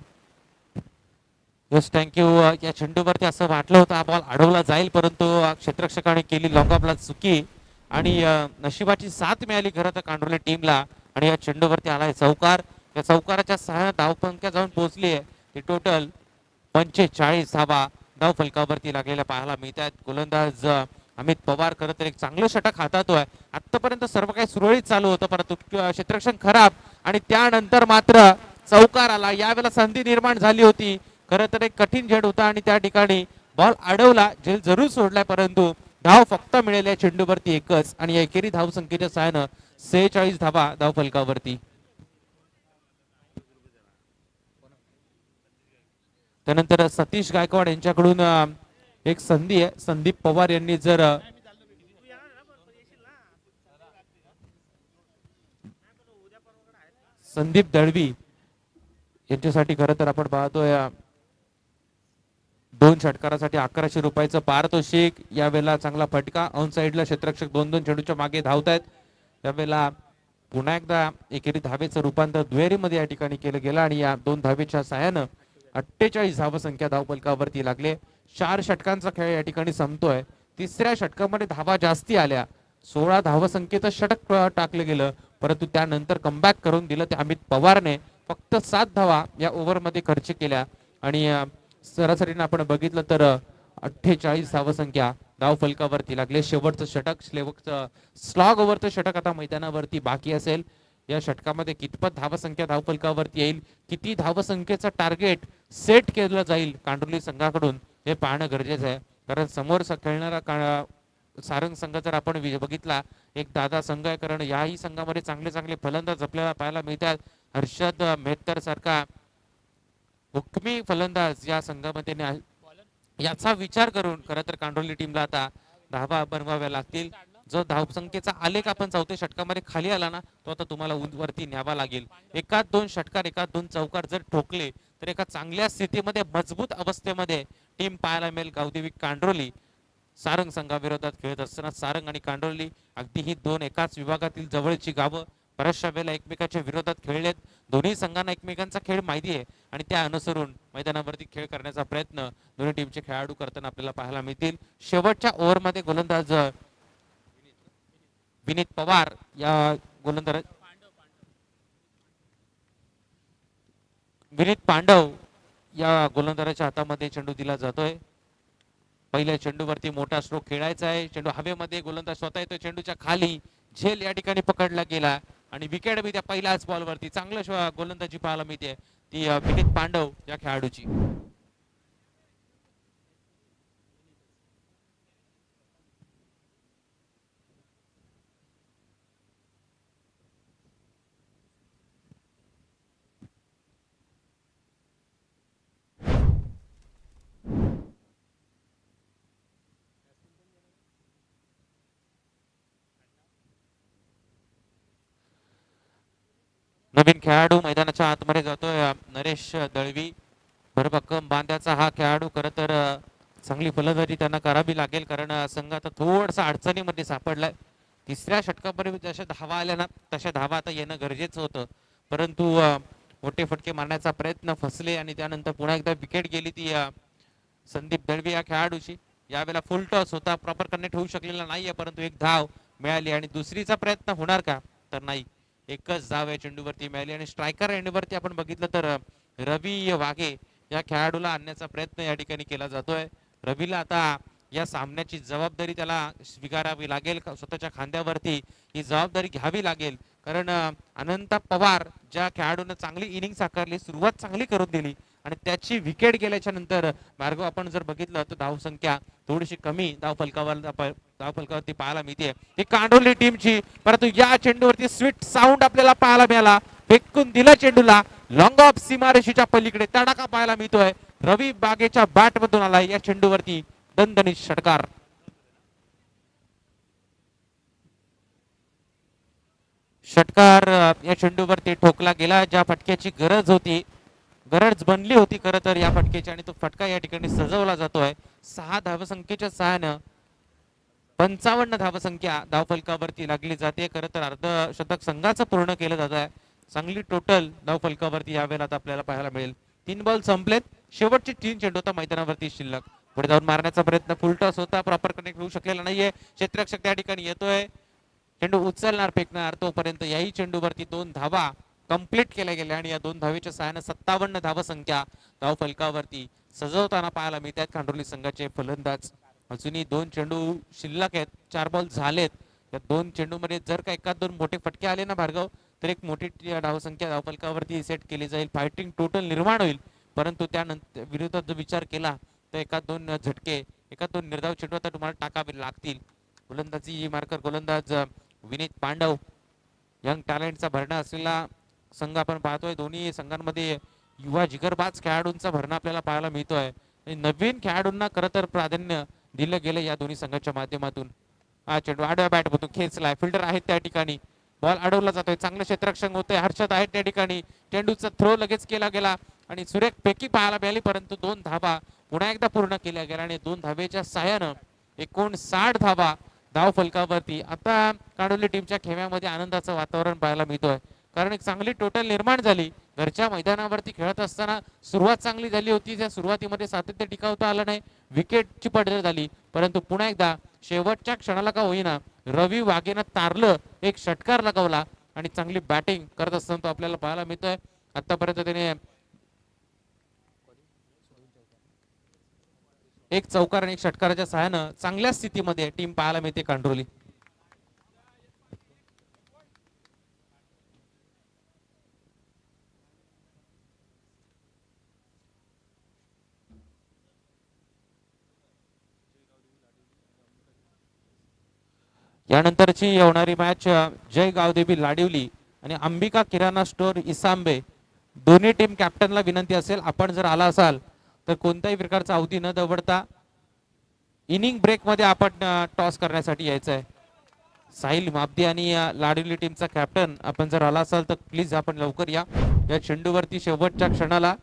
Yes thank you. या चेंडूवरती असं वाटलं होतं हा बॉल अडवला जाईल परंतु क्षेत्ररक्षकाने केली लॉंग ऑफला चुकी आणि नशिबाची साथ मिळाली खरं तर कांडोली टीमला आणि या चेंडूवरती आलाय चौकार. या चौकाराच्या 6 धावपंक्या जाऊन पोहोचली आहे. ती टोटल 45 धावा धावफलकावरती लागलेल्या पाहायला मिळतात. गोलंदाज अमित पवार खरं तर एक चांगलं षटक हातातोय. आतापर्यंत सर्व काही सुरळीत चालू होतं परंतु क्षेत्ररक्षण खराब आणि त्यानंतर मात्र चौकार आला. यावेळेला संधी निर्माण झाली होती. खरं तर एक कठीण झेड होता आणि त्या ठिकाणी बॉल अडवला, झेल जरूर सोडलाय, परंतु धाव फक्त मिळेल या चेंडूवरती एकच आणि या एकेरी धाव संख्येच्या सहाय्यानं 46 धावा धाव फलकावरती. त्यानंतर सतीश गायकवाड यांच्याकडून एक संधी आहे. संदीप पवार यांनी जर संदीप दळवी यांच्यासाठी खरं तर आपण पाहतोय 2 षटकारासाठी 1100 रुपयाचं पारितोषिक. यावेळेला चांगला फटका ऑन साइडला क्षेत्ररक्षक 2-2 चेंडूच्या मागे धावतायत. त्यावेळेला पुन्हा एकदा एकेरी धावेचं रूपांतर दुहेरीमध्ये या ठिकाणी केलं गेलं आणि या 2 धावेच्या सहाय्यानं 48 धावसंख्या धावफलकावरती लागले. 4 षटकांचा खेळ या ठिकाणी संपतोय. तिसऱ्या षटकामध्ये धावा जास्ती आल्या, 16 धावसंख्येचं षटक टाकलं गेलं, परंतु त्यानंतर कमबॅक करून दिलं ते अमित पवारने. फक्त 7 धावा या ओव्हरमध्ये खर्च केल्या आणि सरासरीने आपण बघितलं तर 48 धावसंख्या धाव फलकावरती लागले. शेवटचं षटक स्लॉग ओव्हरचं षटक आता मैदानावरती बाकी असेल. या षटकामध्ये कितपत धावसंख्या धाव फलकावरती येईल, किती धावसंख्येचं टार्गेट सेट केलं जाईल कांडोली संघाकडून हे पाहणं गरजेचं आहे. कारण समोर खेळणारा सारंग संघ जर आपण बघितला एक दादा संघ आहे, कारण याही संघामध्ये चांगले चांगले फलंदाज आपल्याला पाहायला मिळतात. हर्षद मेहतर सारखा हुकमी फलंदाज या संघामध्ये याचा विचार करून खरं तर कांडोली टीमला आता धावा बनवाव्या लागतील. जो धावसंख्येचा आलेख आपण चौथ्या षटकामध्ये खाली आला ना, तो आता तुम्हाला वरती न्यावा लागेल. एकाच 2 षटकार एकाच 2 चौकार जर ठोकले तर एका चांगल्या स्थितीमध्ये मजबूत अवस्थेमध्ये टीम पाहायला मिळेल. गावदेवी कांडोली सारंग संघाविरोधात खेळत असताना सारंग आणि कांडोली अगदी ही 2 एकाच विभागातील जवळची गावं बऱ्याचशा वेळेला एकमेकाच्या विरोधात खेळलेत. दोन्ही संघांना एकमेकांचा खेळ माहिती आहे आणि त्या अनुसरून मैदानावरती खेळ करण्याचा प्रयत्न दोन्ही टीमचे खेळाडू करताना आपल्याला पाहायला मिळतील. शेवटच्या ओव्हरमध्ये गोलंदाज विनीत पवार या गोलंदाज विनीत पांडव या गोलंदाजाच्या हातामध्ये चेंडू दिला जातोय. पहिल्या चेंडूवरती मोठा स्ट्रोक खेळायचा आहे. चेंडू हवेमध्ये, गोलंदाज स्वतः येतो चेंडूच्या खाली, झेल या ठिकाणी पकडला गेला आणि विकेट बी त्या पहिल्याच बॉलवरती चांगलं गोलंदाजी पाहायला मिळते ती विनीत पांडव या खेळाडूची. नवीन खेळाडू मैदानाच्या आतमध्ये जातोय नरेश दळवी. भरभक्कम बांध्याचा हा खेळाडू खरं तर चांगली फलंदाजी त्यांना करावी लागेल, कारण संघ आता थोडासा अडचणीमध्ये सापडलाय. तिसऱ्या षटकापर्यंत जशा धावा आल्या ना तशा धावा आता येणं गरजेचं होतं, परंतु मोठे फटके मारण्याचा प्रयत्न फसले आणि त्यानंतर पुन्हा एकदा विकेट गेली ती संदीप दळवी या खेळाडूची. यावेळेला फुल टॉस होता, प्रॉपर कनेक्ट होऊ शकलेला नाहीये, परंतु एक धाव मिळाली आणि दुसरीचा प्रयत्न होणार का तर नाही. एकच धाव या चेंडूवरती मिळाली आणि स्ट्रायकर एंडवरती आपण बघितलं तर रवी वाघे या खेळाडूला आणण्याचा प्रयत्न या ठिकाणी केला जातोय. रवीला आता या सामन्याची जबाबदारी त्याला स्वीकारावी लागेल, स्वतःच्या खांद्यावरती ही जबाबदारी घ्यावी लागेल, कारण अनंत पवार ज्या खेळाडूने चांगली इनिंग साकारली, सुरुवात चांगली करून दिली आणि त्याची विकेट गेल्याच्या नंतर भार्गव आपण जर बघितलं तर धावसंख्या थोडीशी कमी धावफलकावरती पाहायला मिळते ही कांडोली टीमची. परंतु या चेंडूवरती स्वीट साऊंड आपल्याला पाहायला मिळाला, फेकून दिला चेंडूला लॉंग ऑफ सीमारेषेच्या पलीकडे, तडाखा पाहायला मिळतोय. रवी बागेच्या बॅट मधून आला या चेंडूवरती दणदणीत षटकार. षटकार या चेंडूवरती ठोकला गेला, ज्या फटक्याची गरज बनली होती खरं तर या फटक्याची, आणि तो फटका या ठिकाणी सजवला जातोय. 6 धावसंख्येच्या सहाय्यानं 55 धावसंख्या धावफलकावरती लागली जाते. खरं तर अर्धशतक संघाचं पूर्ण केलं जात आहे. चांगली टोटल धावफलकावरती यावेळेला आता आपल्याला पाहायला मिळेल. 3 बॉल संपलेत, शेवटचे 3 चेंडू होता मैदानावरती शिल्लक. पुढे जाऊन मारण्याचा प्रयत्न फुल टॉस होता, प्रॉपर कनेक्ट होऊ शकलेला नाहीये. क्षेत्ररक्षक त्या ठिकाणी येतोय, चेंडू उचलणार फेकणार, तोपर्यंत याही चेंडूवरती 2 धावा कंप्लीट केल्या गेल्या आणि या 2 धावेच्या सहाय्याने 57 धावसंख्या धावफलकावरती सजवताना पाहायला मिळतात कांडोली संघाचे फलंदाज. अजूनही 2 चेंडू शिल्लक आहेत, 4 बॉल झालेत. या 2 चेंडूमध्ये जर का एखाद 2 मोठे फटके आले ना भार्गव, तर एक मोठी धावसंख्या धावफलकावरती सेट केली जाईल, फायटिंग टोटल निर्माण होईल. परंतु त्यानंतर विरोधात जर विचार केला तर एका दोन झटके, एका दोन निर्धाव चेंडू आता तुम्हाला टाकावे लागतील. गोलंदाजी मार्कर गोलंदाज विनीत पांडव, यंग टॅलेंटचा भरणा असलेला संघ आपण पाहतोय. दोन्ही संघांमध्ये युवा जिगरबाज खेळाडूंचा भरणा आपल्याला पाहायला मिळतोय. नवीन खेळाडूंना खरं तर प्राधान्य दिलं गेलं या दोन्ही संघाच्या माध्यमातून. हा चेंडू आडव्या बॅट मधून खेचलाय, फिल्डर आहेत त्या ठिकाणी, बॉल अडवला जातोय, चांगलं क्षेत्ररक्षण होतंय, हर्षद आहेत त्या ठिकाणी, चेंडूचा थ्रो लगेच केला गेला आणि सुरेख पैकी पाहायला मिळाली, परंतु 2 धावा पुन्हा एकदा पूर्ण केल्या गेल्या आणि 2 धावेच्या साह्यानं 59 धावा धाव फलकावरती. आता कांडोली टीमच्या खेळामध्ये आनंदाचं वातावरण पाहायला मिळतोय, कारण एक चांगली टोटल निर्माण झाली. घरच्या मैदानावरती खेळत असताना सुरुवात चांगली झाली होती, त्या सुरुवातीमध्ये सातत्य टिकवता आलं नाही, विकेटची पडझड झाली, परंतु पुन्हा एकदा शेवटच्या क्षणाला का होईना रवी वाघेनं तारलं, एक षटकार लगावला आणि चांगली बॅटिंग करत असताना तो आपल्याला पाहायला मिळतोय. आतापर्यंत त्याने एक चौकार आणि एक षटकाराच्या सहाय्यानं चांगल्या स्थितीमध्ये टीम पाहायला मिळते कांडोली. यानंतरची होणारी मॅच जय गावदेवी लाडिवली आणि अंबिका किराणा स्टोर इसांबे. दोन्ही टीम कॅप्टनला विनंती असेल, आपण जर आला असाल तर कोणत्याही प्रकारचा अवधी न दवडता इनिंग ब्रेक मध्ये आपण टॉस करण्यासाठी यायचं आहे. साहिल माबदी आणि लाडिवली टीमचा कॅप्टन, आपण जर आला असाल तर प्लीज आपण लवकर या. या चेंडूवरती शेवटच्या क्षणाला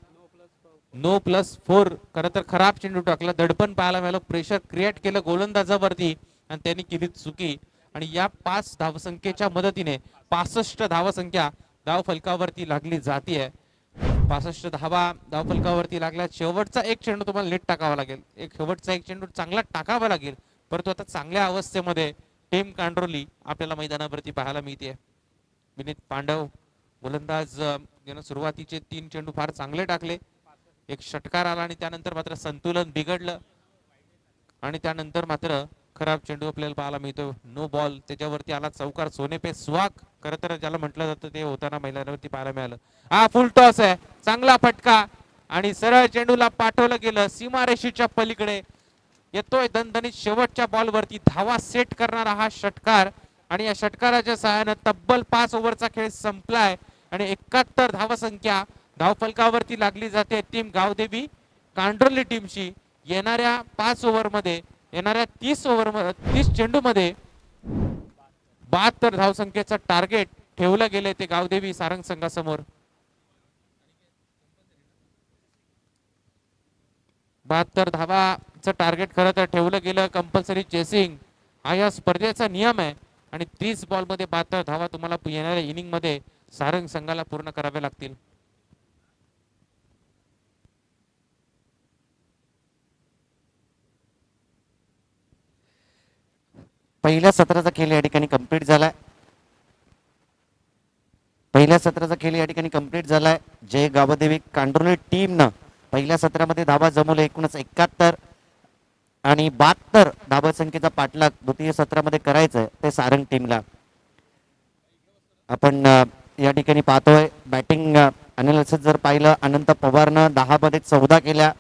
No+4 खरं तर खराब चेंडू टाकला, दडपण पाहायला मिळालं, प्रेशर क्रिएट केलं गोलंदाजावरती आणि त्यांनी केली चुकी आणि या 5 धावसंख्येच्या मदतीने 65 धावसंख्या धाव फलकावरती लागली जाते. 65 धावा धाव फलकावरती लागल्या. शेवटचा एक चेंडू तुम्हाला नीट टाकावा लागेल, शेवटचा एक चेंडू चांगला टाकावा लागेल, परंतु आता चांगल्या अवस्थेमध्ये टीम कांडोली आपल्याला मैदानावरती पाहायला मिळते. विनीत पांडव गोलंदाज यानं सुरुवातीचे 3 चेंडू फार चांगले टाकले, एक षटकार आला आणि त्यानंतर मात्र संतुलन बिघडलं आणि त्यानंतर मात्र खराब चेंडू आपल्याला पाहायला मिळतो. नो बॉल, त्याच्यावरती आला चौकार, सोने पे सुहाग खरं तर ज्याला म्हटलं जातं ते होताना मैदानावरती पाहायला मिळालं. हा फुल टॉस आहे, चांगला फटका आणि सरळ चेंडूला पाठवलं गेलं सीमारेषेच्या पलीकडे. येतोय दणदणीत शेवटच्या बॉलवरती धावा सेट करणारा हा षटकार आणि या षटकाराच्या सहाय्यानं तब्बल 5 ओव्हरचा खेळ संपलाय आणि 71 धावसंख्या धाव फलकावरती लागली जाते टीम गावदेवी कांडोली टीमची. येणाऱ्या 5 ओव्हरमध्ये, येणाऱ्या 30 चेंडूमध्ये 72 धावसंख्येचं टार्गेट ठेवलं गेले ते गावदेवी सारंग संघासमोर. 72 धावाचं टार्गेट खरं तर ठेवलं गेलं. कंपल्सरी चेसिंग हा या स्पर्धेचा नियम आहे आणि 30 बॉलमध्ये 72 धावा तुम्हाला येणाऱ्या इनिंग मध्ये सारंग संघाला पूर्ण कराव्या लागतील. पहिल्या सत्राचा खेळ या ठिकाणी कंप्लीट झालाय. पहिल्या सत्राचा खेळ या ठिकाणी कंप्लीट झालाय. जय गावदेवी कांडोली टीमनं पहिल्या सत्रामध्ये धावा जमवले एकूणच 71 आणि 72 धावा संख्येचा पाठलाग द्वितीय सत्रामध्ये करायचंय ते सारंग टीमला. आपण या ठिकाणी पाहतोय बॅटिंग अनालिसिस जर पाहिलं, अनंत पवारनं 10 मध्ये 14 केल्या,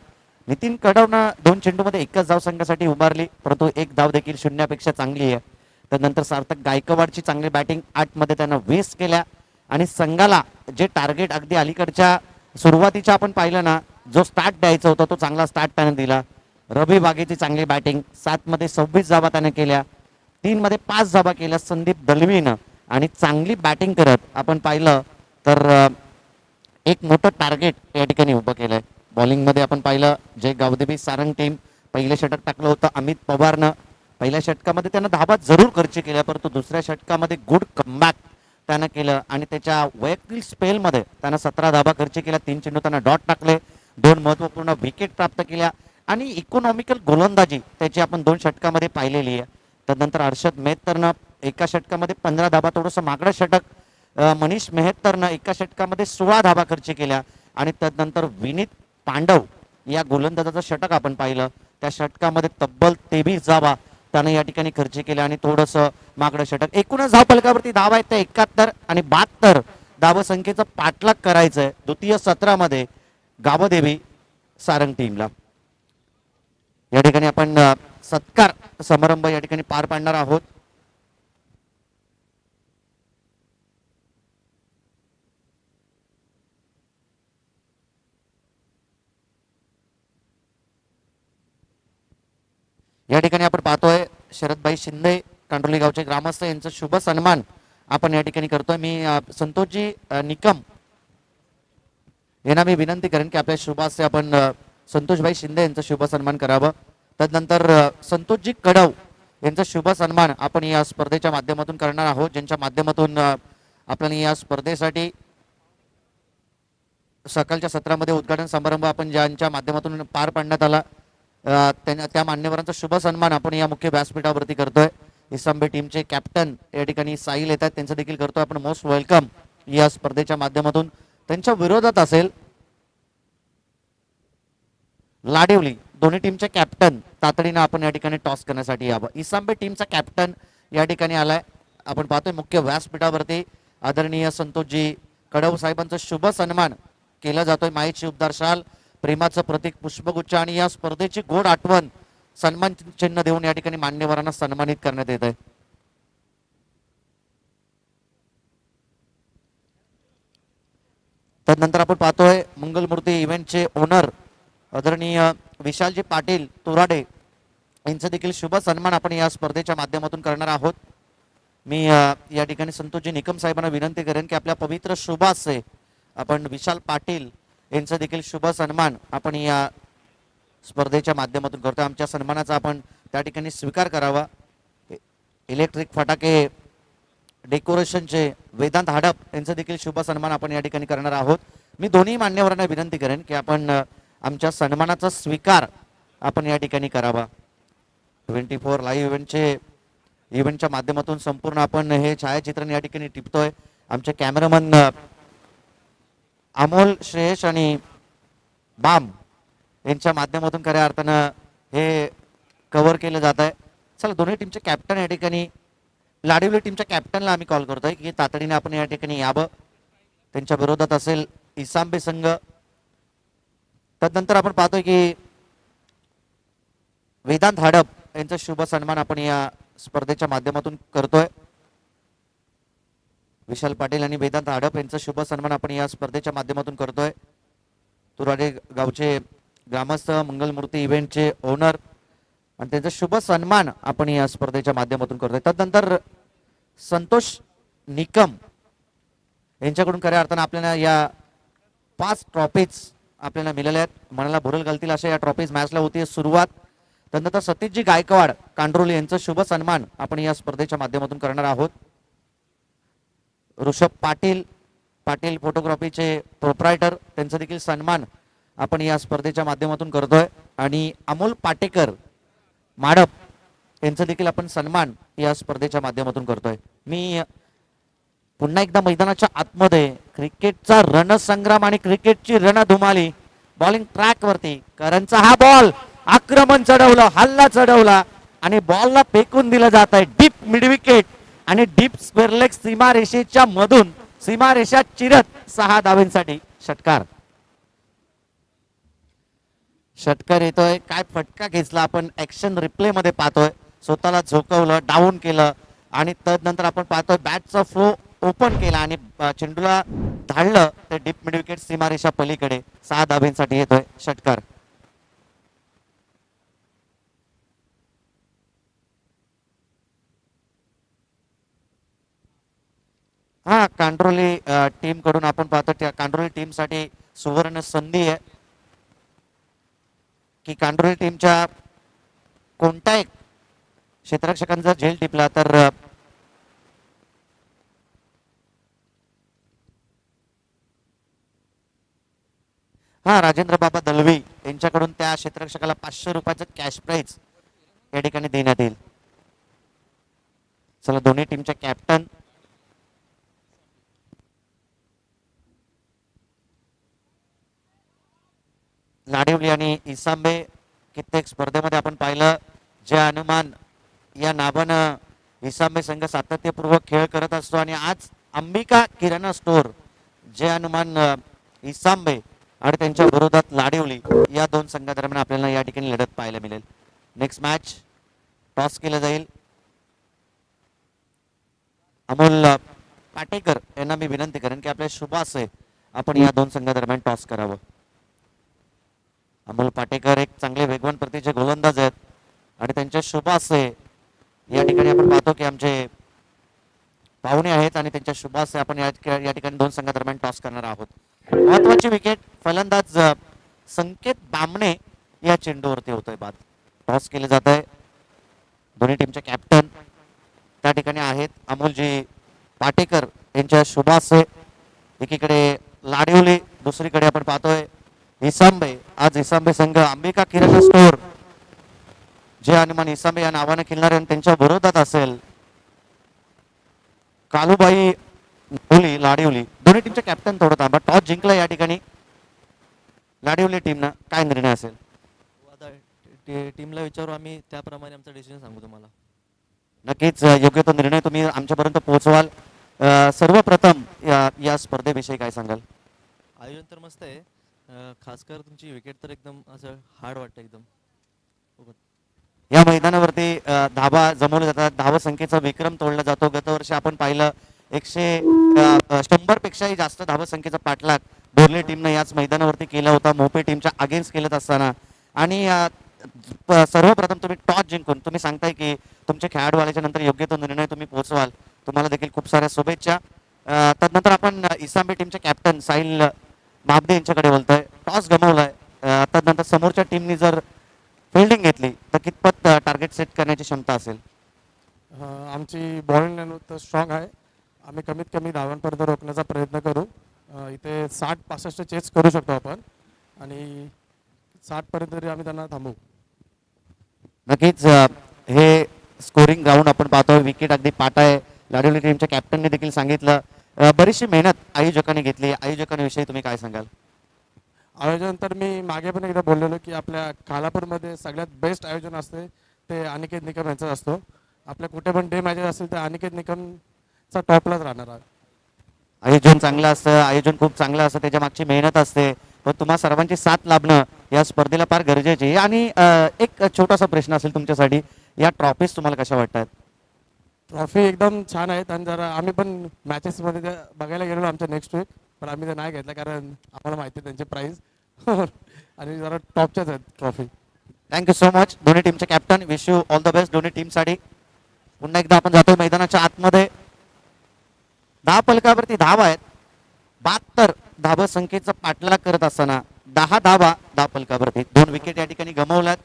नितीन कडवनं 2 चेंडूमध्ये एकच धाव संघासाठी उभारली, परंतु एक धाव देखील शून्यापेक्षा चांगली आहे. त्यानंतर सार्थक गायकवाडची चांगली बॅटिंग, 8 मध्ये त्यानं 20 केल्या आणि संघाला जे टार्गेट अगदी अलीकडच्या सुरुवातीच्या आपण पाहिलं ना, जो स्टार्ट द्यायचा होता तो चांगला स्टार्ट त्याने दिला. रवी बागेची चांगली बॅटिंग, 7 मध्ये 26 धावा त्याने केल्या, 3 मध्ये 5 धावा केल्या संदीप दलवीनं आणि चांगली बॅटिंग करत आपण पाहिलं तर एक मोठं टार्गेट या ठिकाणी उभं केलंय. बॉलिंगमध्ये आपण पाहिलं जय गावदेवी सारंग टीम पहिलं षटक टाकलं होतं अमित पवारनं. पहिल्या षटकामध्ये त्यानं धाबा जरूर खर्च केल्या, परंतु दुसऱ्या षटकामध्ये गुड कमबॅक त्यानं केलं आणि त्याच्या वैयक्तिक स्पेलमध्ये त्यानं 17 धाबा खर्च केल्या, 3 चेंडू त्यानं डॉट टाकले, 2 महत्त्वपूर्ण विकेट प्राप्त केल्या आणि इकॉनॉमिकल गोलंदाजी त्याची आपण 2 षटकामध्ये पाहिलेली आहे. त्यानंतर हर्षद मेहतरनं एका षटकामध्ये 15 धाबा, थोडंसं मागडं षटक. मनीष मेहतरनं एका षटकामध्ये 16 धाबा खर्च केल्या आणि त्यानंतर विनीत पांडव या गोलंदाजाचं षटक आपण पाहिलं, त्या षटकामध्ये तब्बल 23 धावा त्याने या ठिकाणी खर्च केल्या आणि थोडंसं मागडं षटक. एकूणच धाव फलकावरती धावा आहेत त्या 71 आणि 72 धाव संख्येचा पाठलाग करायचंय द्वितीय सत्रामध्ये गावदेवी सारंग टीमला. या ठिकाणी आपण सत्कार समारंभ या ठिकाणी पार पाडणार आहोत. या ठिकाणी आपण पाहतोय शरदभाई शिंदे कांडोली गावचे ग्रामस्थ यांचा शुभ सन्मान आपण या ठिकाणी करतोय. मी संतोषजी निकम यांना मी विनंती करेन की आपल्या शुभ हस्ते आपण संतोषभाई शिंदे यांचा शुभ सन्मान करावं. तदनंतर संतोषजी कडव यांचा शुभ सन्मान आपण या स्पर्धेच्या माध्यमातून करणार आहोत, ज्यांच्या माध्यमातून आपल्याला या स्पर्धेसाठी सकाळच्या सत्रामध्ये उद्घाटन समारंभ आपण ज्यांच्या माध्यमातून पार पाडण्यात आला त्या मान्यवरांचा शुभ सन्मान आपण या मुख्य व्यासपीठावरती करतोय. इसांबे टीमचे कॅप्टन या ठिकाणी साहिल येतात, त्यांचं देखील करतोय आपण मोस्ट वेलकम या स्पर्धेच्या माध्यमातून. त्यांच्या विरोधात असेल लाडिवली, दोन्ही टीमचे कॅप्टन तातडीनं आपण या ठिकाणी टॉस करण्यासाठी यावं. इसांबे टीमचा कॅप्टन या ठिकाणी आलाय, आपण पाहतोय मुख्य व्यासपीठावरती आदरणीय संतोषजी कडव साहेबांचा शुभ सन्मान केला जातोय. माईची उबदार शाल, प्रेमाचं प्रतीक पुष्पगुच्छ आणि या स्पर्धेची गोड आठवण सन्मान चिन्ह देऊन या ठिकाणी मान्यवरांना सन्मानित करण्यात येत आहे. त्यानंतर आपण पाहतोय मंगलमूर्ती इव्हेंटचे ओनर आदरणीय विशालजी पाटील तुराडे यांचा देखील शुभ सन्मान आपण या स्पर्धेच्या माध्यमातून करणार आहोत. मी या ठिकाणी संतोषजी निकम साहेबांना विनंती करेन की आपल्या पवित्र शुभ हस्ते आपण विशाल पाटील यांचा देखील शुभ सन्मान आपण या स्पर्धेच्या माध्यमातून करतो. आमच्या सन्मानाचा आपण त्या ठिकाणी स्वीकार करावा. इलेक्ट्रिक फटाके डेकोरेशनचे वेदांत हाडप यांचा देखील शुभ सन्मान आपण या ठिकाणी करणार आहोत. मी दोन्ही मान्यवरांना विनंती करेन की आपण आमच्या सन्मानाचा स्वीकार आपण या ठिकाणी करावा. 24 लाईव्ह इव्हेंटच्या माध्यमातून संपूर्ण आपण हे छायाचित्रण या ठिकाणी टिपतोय. आमचे कॅमेरामन अमोल श्रेयश आणि बाम यांच्या माध्यमातून खऱ्या अर्थानं हे कव्हर केलं जात आहे. चला, दोन्ही टीमचे कॅप्टन या ठिकाणी लाडिवली टीमच्या कॅप्टनला आम्ही कॉल करतोय की तातडीने आपण या ठिकाणी यावं. त्यांच्या विरोधात असेल इसांबे संघ. तदनंतर आपण पाहतोय की वेदांत हाडप यांचा शुभ सन्मान आपण या स्पर्धेच्या माध्यमातून करतोय. विशाल पाटील आणि वेदांत हाडप यांचा शुभ सन्मान आपण या स्पर्धेच्या माध्यमातून करतोय. तुराडे गावचे ग्रामस्थ मंगलमूर्ती इव्हेंटचे ओनर आणि त्यांचा शुभ सन्मान आपण या स्पर्धेच्या माध्यमातून करतोय. तदनंतर संतोष निकम यांच्याकडून खऱ्या अर्थानं आपल्याला या 5 ट्रॉफीज आपल्याला मिळाल्या आहेत. मनाला भुरल घालतील अशा या ट्रॉफीज मॅचला होती सुरुवात. त्यानंतर सतीशजी गायकवाड कांडरोली यांचा शुभ सन्मान आपण या स्पर्धेच्या माध्यमातून करणार आहोत. ऋषभ पाटील फोटोग्राफीचे प्रोप्रायटर, त्यांचा देखील सन्मान आपण या स्पर्धेच्या माध्यमातून करतोय. आणि अमोल पाटेकर माडप यांचा देखील आपण सन्मान या स्पर्धेच्या माध्यमातून करतोय. मी पुन्हा एकदा मैदानाच्या आतमध्ये क्रिकेटचा रणसंग्राम आणि क्रिकेटची रणधुमाली बॉलिंग ट्रॅक वरती करणचा हा बॉल आक्रमण चढवलं, हल्ला चढवला आणि बॉलला फेकून दिलं जात आहे डीप मिड विकेट आणि डीप स्क्वेअर लेग सीमारेषेच्या मधून सीमारेषा चिरत 6 धावांसाठी षटकार येतोय. काय फटका घेतला आपण ऍक्शन रिप्ले मध्ये पाहतोय. स्वतःला झोकवलं, डाऊन केलं आणि तदनंतर आपण पाहतोय बॅटचा फ्लो ओपन केला आणि चेंडूला धाडलं ते डीप मिड विकेट सीमारेषा पलीकडे 6 धावांसाठी येतोय षटकार. हा कांडरोली टीम कडून आपण पाहतो त्या कांडरोली टीम साठी सुवर्ण संधी आहे की कांडरोली टीमच्या कोणत्या एक क्षेत्ररक्षकांचा झेल टिपला तर हा राजेंद्र बाबा दलवी यांच्याकडून त्या क्षेत्ररक्षकाला 500 रुपयाचं कॅश प्राइज या ठिकाणी देण्यात येईल. चला, दोन्ही टीमच्या कॅप्टन लाडिवली आणि इसांबे कित्येक स्पर्धेमध्ये आपण पाहिलं या नावानं इसांबे संघ सातत्यपूर्वक खेळ करत असतो आणि आज अंबिका किराणा स्टोअर अनुमान इसांबे आणि त्यांच्या विरोधात लाडिवली या दोन संघादरम्यान आपल्याला या ठिकाणी लढत पाहायला मिळेल. नेक्स्ट मॅच टॉस केलं जाईल. अमोल पाटेकर यांना मी विनंती करेन की आपल्या शुभाशय आपण या दोन संघादरम्यान टॉस करावं. अमोल पाटेकर एक चांगले वेगवान प्रतीचे गोलंदाज आहेत आणि त्यांच्या शुभाशय या ठिकाणी आपण पाहतो की आमचे पाहुणे आहेत आणि त्यांच्या शुभाशय आपण या ठिकाणी दोन संघादरम्यान टॉस करणार आहोत. महत्वाची विकेट फलंदाज संकेत बामणे या चेंडूवरती होतोय बाद. टॉस केले जात आहे. दोन्ही टीमचे कॅप्टन त्या ठिकाणी आहेत. अमोलजी पाटेकर यांच्या शुभाशय एकीकडे लाडिवली, दुसरीकडे आपण पाहतोय इसांबे. आज इसांबे संघ अंबिका किराणा स्टोअर जे हनुमान इसांबे या नावाने खेळणारे आणि त्यांच्या विरोधात असेल कालूबाई नवली लाडिवली. दोन्ही टीमचे कॅप्टन थोडं थांबा. टॉस जिंकला या ठिकाणी लाडिवली टीमनं. काय निर्णय असेल? आता टीमला विचारू, आम्ही त्याप्रमाणे आमचा डिसिजन सांगू तुम्हाला. नक्कीच योग्य तो निर्णय तुम्ही आमच्यापर्यंत पोहोचवाल. सर्वप्रथम या स्पर्धेविषयी काय सांगाल? आयोजन तर मस्त आहे. खासकर तुमची विकेट तर एकदम असं हार्ड वाटतं एकदम. या मैदानावरती धाबा जमवले जातात. धावा संख्येचा विक्रम तोडला जातो. गतवर्षी आपण पाहिलं 100 पेक्षाही जास्त धावा संख्येचा पाठलाग बोर्ले टीमनं याच मैदानावरती केला होता मोपे टीमच्या अगेन्स्ट केलं असताना. आणि सर्वप्रथम तुम्ही टॉस जिंकून तुम्ही सांगताय की तुमच्या खेळाडू आल्याच्या नंतर योग्य तो निर्णय तुम्ही पोहोचवाल. तुम्हाला देखील खूप साऱ्या शुभेच्छा. तदनंतर आपण इसांबे टीमचे कॅप्टन साहिल मागदे यांच्याकडे बोलतोय. टॉस गमावलाय, तदनंतर समोरच्या टीमनी जर फिल्डिंग घेतली तर कितपत टार्गेट सेट करण्याची क्षमता असेल? आमची बॉलिंग लाईन तर स्ट्रॉंग आहे. आम्ही कमीत कमी धावांपर्यंत रोखण्याचा प्रयत्न करू. इथे 60-65 चेस करू शकतो आपण आणि 60पर्यंत तरी आम्ही त्यांना थांबवू. नक्कीच हे स्कोरिंग ग्राउंड आपण पाहतोय. विकेट अगदी पाट आहे. लाडवली टीमच्या कॅप्टनने देखील सांगितलं बरीचशी मेहनत आयोजकांनी घेतली. आयोजकांविषयी तुम्ही काय सांगाल? आयोजन तर मी मागे पण एकदा बोललेलो की आपल्या खालापूरमध्ये सगळ्यात बेस्ट आयोजन असते ते अनिकेत निकम यांचं असतो. आपल्या कुठे पण डे मॅचेस असतील तर अनिकेत निकमचा टॉपलाच राहणार आहे. आयोजन चांगलं असतं, आयोजन खूप चांगलं असतं, त्याच्या मागची मेहनत असते. पण तुम्हा सर्वांची साथ लाभणं या स्पर्धेला फार गरजेची आहे. आणि एक छोटासा प्रश्न असेल तुमच्यासाठी, या ट्रॉफीज तुम्हाला कशा वाटतात? ट्रॉफी एकदम छान आहेत आणि जरा आम्ही पण मॅचेसमध्ये त्या बघायला गेलो आमच्या नेक्स्ट वीक, पण आम्ही ते नाही घेतलं कारण आम्हाला माहिती आहे त्यांची प्राईज आणि जरा टॉपच्याच आहेत ट्रॉफी. थँक्यू सो मच दोन्ही टीमचे captain. Wish you all the best दोन्ही टीमसाठी. पुन्हा एकदा आपण जातोय मैदानाच्या आतमध्ये. दहा फलकावरती धावा आहेत. 72 धावा संख्येचा पाठलाग करत असताना 10 धावा 10 फलकावरती. 2 विकेट या ठिकाणी गमावल्यात.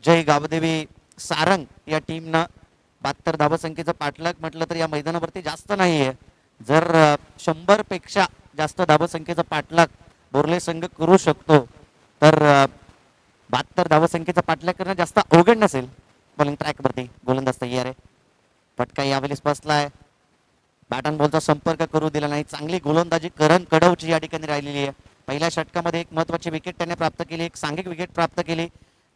जय गावदेवी सारंग या टीमनं 72 धावा संख्येचा पाठलाग म्हटलं तर या मैदानावरती जास्त नाहीये. जर 100 पेक्षा जास्त धावा संख्येचा पाठलाग बोर्ले संघ करू शकतो तर 72 धावा संख्येचा पाठलाग करणं जास्त अवघड नसेल. बॉलिंग ट्रॅकवरती गोलंदाज तयार आहे. फटका यावेळेस बसलाय. बॅट अँड बॉलचा संपर्क करू दिला नाही. चांगली गोलंदाजी करण कडवची या ठिकाणी राहिलेली आहे. पहिल्या षटकामध्ये एक महत्वाची विकेट त्याने प्राप्त केली, एक सांघिक विकेट प्राप्त केली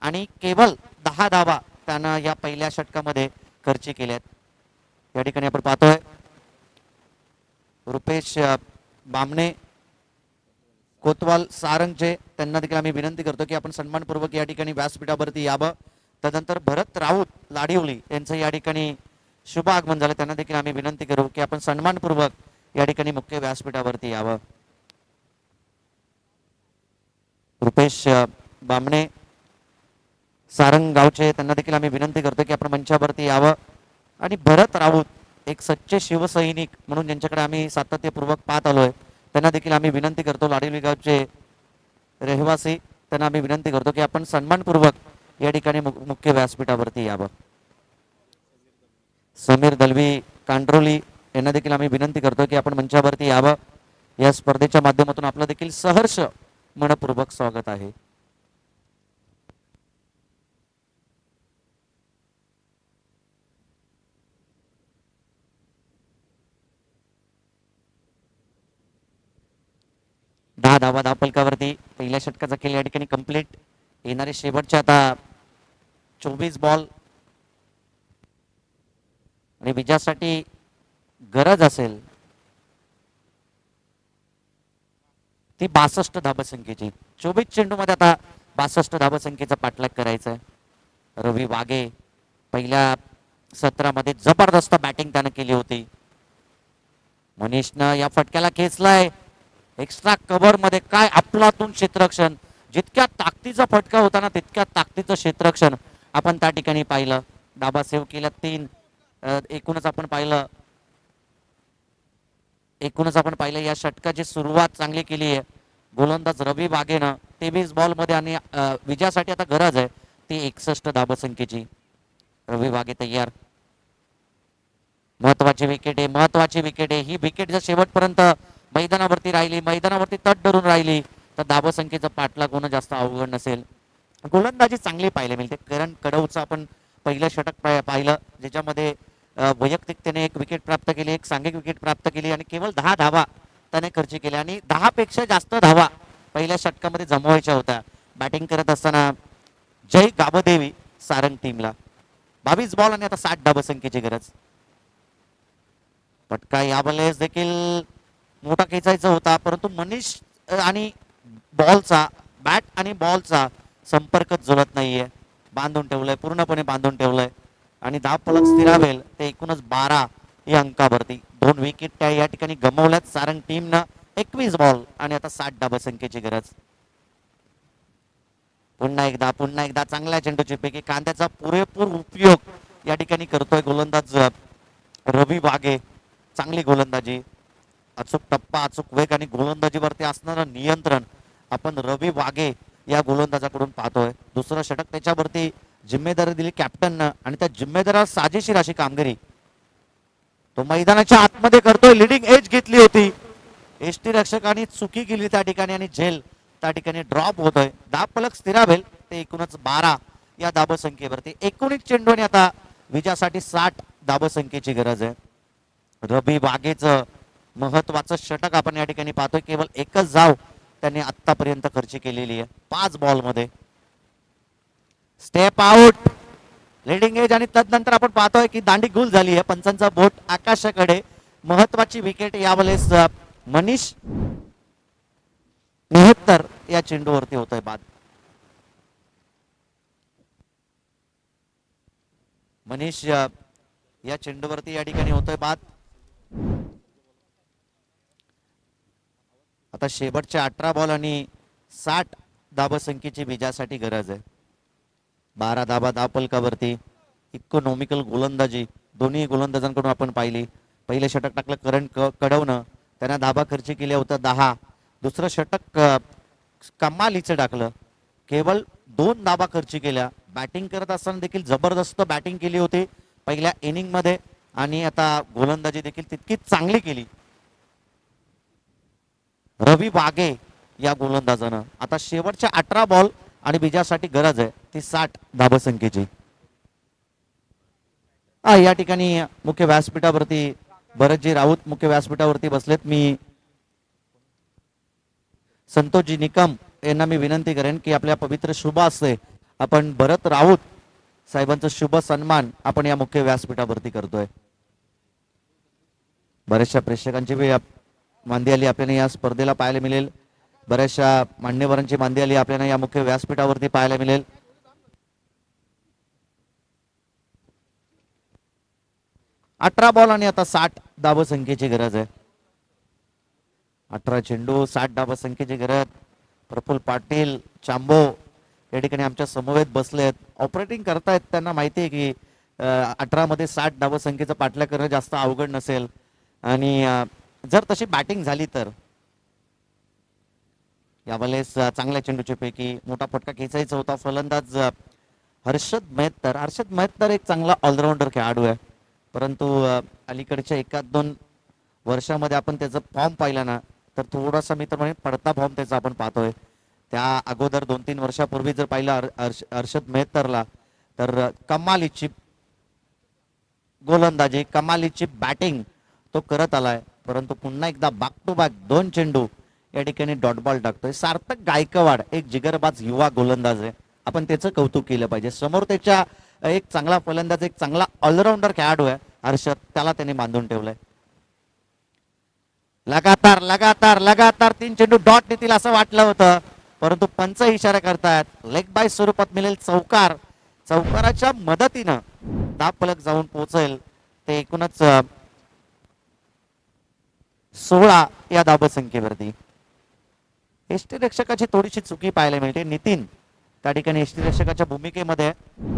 आणि केवळ 10 धावा त्यानं या पहिल्या षटकामध्ये खर्ची केल्यात. या ठिकाणी आपण पाहतोय रुपेश बामणे कोतवाल सारंगचे, त्यांना देखील आम्ही विनंती करतो की आपण सन्मानपूर्वक या ठिकाणी व्यासपीठावरती यावं. त्यानंतर भरत राऊत लाडिवली यांचं या ठिकाणी शुभ आगमन झालं. त्यांना देखील आम्ही विनंती करू की आपण सन्मानपूर्वक या ठिकाणी मुख्य व्यासपीठावरती यावं. रुपेश बामणे सारंग गावचे, त्यांना देखील आम्ही विनंती करतो की आपण मंचावरती यावं. आणि भरत राऊत एक सच्चे शिवसैनिक म्हणून ज्यांच्याकडे आम्ही सातत्यपूर्वक पाहत आलोय, त्यांना देखील आम्ही विनंती करतो, लाडिवली गावचे रहिवासी, त्यांना आम्ही विनंती करतो की आपण सन्मानपूर्वक या ठिकाणी मुख्य व्यासपीठावरती यावं. समीर दलवी कांड्रोली यांना देखील आम्ही विनंती करतो की आपण मंचावरती यावं. या स्पर्धेच्या माध्यमातून आपलं देखील सहर्ष मनपूर्वक स्वागत आहे. दहा धावा 10 फलकावरती. पहिल्या षटकाचा खेळ या ठिकाणी कंप्लीट. येणारे शेवटचे आता 24 बॉल आणि विजयासाठी गरज असेल ती 62 धाबसंख्येची. 24 चेंडूमध्ये आता 62 धाबसंख्येचा पाठलाग करायचा आहे. रवी वाघे पहिल्या सत्रामध्ये जबरदस्त बॅटिंग त्यानं केली होती. मनीषनं या फटक्याला खेचलाय एक्स्ट्रा कव्हर मध्ये. काय अफलातून क्षेत्ररक्षण, जितक्या ताकदीचा फटका होता ना तितक्या ताकदीचं क्षेत्ररक्षण आपण त्या ठिकाणी पाहिलं. डाबा सेव्ह केला 3. एकूणच आपण पाहिलं या षटकाची सुरुवात चांगली केली आहे गोलंदाज रवी वाघेनं 23 बॉल मध्ये. आणि विजयासाठी आता गरज आहे ती 61 धाबसंख्येची. रवी वाघे तयार. महत्वाची विकेट आहे ही विकेट जर शेवटपर्यंत मैदानावरती राहिली, मैदानावरती तट धरून राहिली तर धाबसंख्येचं पाठलाग होणं जास्त अवघड नसेल. गोलंदाजी चांगली पाहायला मिळते. करण कडवचं आपण पहिलं षटक पाहिलं ज्याच्यामध्ये वैयक्तिक त्याने 1 विकेट प्राप्त केली, 1 सांघिक विकेट प्राप्त केली आणि केवळ 10 धावा त्याने खर्च केल्या. आणि 10 पेक्षा जास्त धावा पहिल्या षटकामध्ये जमवायच्या होत्या. बॅटिंग करत असताना जय गाबदेवी सारंग टीमला 22 बॉल आणि आता 60 धाबसंख्येची गरज. फटका यावेळेस देखील मोठा खेचायचा होता परंतु मनीष आणि बॅट आणि बॉलचा संपर्कच जुळत नाहीये. बांधून ठेवलंय, पूर्णपणे बांधून ठेवलंय आणि धाव फलक स्थिरावेल ते एकूणच 12 या अंकावरती. 2 विकेट या ठिकाणी गमावल्यात सारंग टीमनं. 21 बॉल आणि आता 60 धाबसंख्येची गरज. पुन्हा एकदा चांगल्या चेंडूची पैकी कांद्याचा पुरेपूर उपयोग या ठिकाणी करतोय गोलंदाज रवी वाघे. चांगली गोलंदाजी, अचूक टप्पा, अचूक वेग आणि गोलंदाजीवरती असणारं नियंत्रण आपण रवी वाघे या गोलंदाजाकडून पाहतोय. दुसरं षटक त्याच्यावरती जिम्मेदारी दिली कॅप्टननं आणि त्या जिम्मेदारावर साजेशीर अशी कामगिरी तो मैदानाच्या आतमध्ये करतोय. लिडिंग एज घेतली होती, एसटी रक्षकांनी चुकी केली त्या ठिकाणी आणि झेल त्या ठिकाणी ड्रॉप होतोय. धाव फलक स्थिरावेल ते एकूणच 12 या धाबसंख्येवरती. 19 चेंडूने आता विजयासाठी 60 धाबसंख्येची गरज आहे. रवी वाघेचं महत्वाचं षटक आपण या ठिकाणी पाहतोय. केवळ 1च धाव त्यांनी आतापर्यंत खर्च केलेली आहे 5 बॉल मध्ये. स्टेप आउट, लिडिंग एज आणि तदनंतर आपण पाहतोय की दांडी गुल झाली आहे. पंचांचा बोट आकाशाकडे. महत्वाची विकेट यावेळेस मनीष 79 या चेंडूवरती होतोय बाद. मनीष या चेंडूवरती या ठिकाणी होतोय बाद. आता शेवटचे 18 बॉल आणि 60 धाबसंख्येची विजयासाठी गरज आहे. 12 धाबा धावफलकावरती. इकॉनॉमिकल गोलंदाजी दोन्ही गोलंदाजांकडून आपण पाहिली. पहिले षटक टाकलं करण कडवनं, त्यांना धाबा खर्च केल्या होत्या 10. दुसरं षटक कमालीचं टाकलं, केवळ 2 धाबा खर्च केल्या. बॅटिंग करत असताना देखील जबरदस्त बॅटिंग केली होती पहिल्या इनिंग मध्ये आणि आता गोलंदाजी देखील तितकीच चांगली केली रवी वाघे या गोलंदाजानं. आता शेवटच्या 18 बॉल आणि विजयासाठी गरज आहे ती 60 धाबसंख्येची. या ठिकाणी मुख्य व्यासपीठावरती भरतजी राऊत मुख्य व्यासपीठावरती बसलेत. मी संतोषजी निकम यांना मी विनंती करेन की आपल्या पवित्र शुभ असते आपण भरत राऊत साहेबांचा शुभ सन्मान आपण या मुख्य व्यासपीठावरती करतोय. बऱ्याचशा प्रेक्षकांची मांदी आली आपल्याला या स्पर्धेला पाहायला मिळेल. बऱ्याचशा मान्यवरांची मांदी आली आपल्याला या मुख्य व्यासपीठावरती पाहायला मिळेल. अठरा बॉल आणि आता 60 धाबसंख्येची गरज आहे. 18 चेंडू 60 धाबसंख्येची गरज. प्रफुल्ल पाटील चांबो या ठिकाणी आमच्या समवेत बसलेत, ऑपरेटिंग करतायत. त्यांना माहिती आहे की 18 मध्ये 60 धाबसंख्येचं पाठलाग करणं जास्त अवघड नसेल आणि जर तशी बॅटिंग झाली तर यावेळेस चांगल्या चेंडूच्या पैकी मोठा फटका खेचायचा होता. फलंदाज हर्षद मेहतर एक चांगला ऑलराऊंडर खेळाडू आहे, परंतु अलीकडच्या 1-2 वर्षामध्ये आपण त्याचा फॉर्म पाहिला ना तर थोडासा मी तर म्हणेन पडता फॉर्म त्याचा आपण पाहतोय. त्या अगोदर 2-3 वर्षापूर्वी जर पाहिलं हर्षद मेहतरला तर कमालीची गोलंदाजी कमालीची बॅटिंग तो करत आलाय, परंतु पुन्हा एकदा बॅक टू बॅक 2 चेंडू या ठिकाणी डॉट बॉल टाकतोय. सार्थक गायकवाड एक जिगरबाज युवा गोलंदाज आहे, आपण त्याचं कौतुक केलं पाहिजे. समोर त्याच्या एक चांगला फलंदाज एक चांगला ऑलराऊंडर खेळाडू आहे हर्षद, त्याला त्याने बांधून ठेवलंय. लगातार लगातार लगातार 3 चेंडू डॉट देतील असं वाटलं होतं, परंतु पंच इशारा करतायत लेग बाय स्वरूपात मिळेल चौकार. चौकाराच्या मदतीनं धापलक जाऊन पोहोचेल. ते एकूणच 16 या धाबसंख्येवरती. यष्टीरक्षकाची थोडीशी चुकी पाहायला मिळते. नितीन त्या ठिकाणी यष्टीरक्षकाच्या भूमिकेमध्ये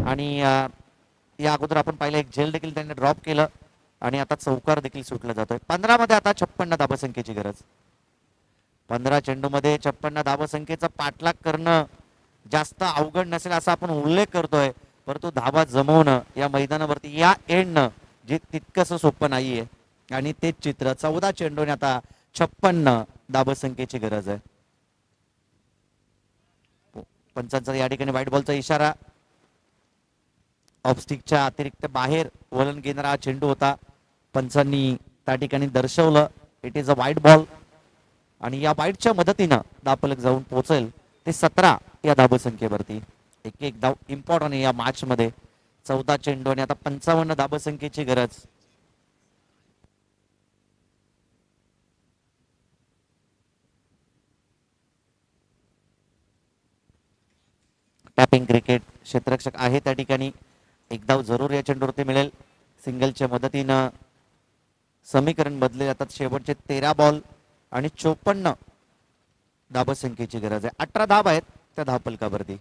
आणि या अगोदर आपण पाहिलं एक झेल देखील त्यांनी ड्रॉप केलं आणि आता चौकार देखील सुटला जातोय. 15 मध्ये आता 56 धाबसंख्येची गरज. 15 चेंडू मध्ये 56 धाबसंख्येचा पाठलाग करणं जास्त अवघड नसेल असा आपण उल्लेख करतोय, परंतु धाबा जमवणं या मैदानावरती या एंडनं जे तितकंसं सोपं नाहीये. आणि तेच चित्र 14 चेंडूने आता 56 धाबसंख्येची गरज आहे. पंचांचा या ठिकाणी व्हाईट बॉलचा इशारा. ऑफस्टिकच्या अतिरिक्त बाहेर वळण घेणारा हा चेंडू होता. पंचांनी त्या ठिकाणी दर्शवलं it is a white ball आणि या व्हाईटच्या मदतीनं धापलक जाऊन पोहोचेल ते 17 या धाबसंख्येवरती. एक एक धाव इम्पॉर्टंट आहे या मॅच मध्ये. 14 चेंडू आणि आता 55 धाबसंख्येची गरज. टॅपिंग क्रिकेट क्षेत्ररक्षक आहे त्या ठिकाणी. एक धाव जरूर या चेंडूवरती मिळेल. सिंगलच्या मदतीनं समीकरण बदले जातात. शेवटचे 13 बॉल आणि 54 धाबसंख्येची गरज आहे. 18 धाब आहेत त्या धावफलकावरती.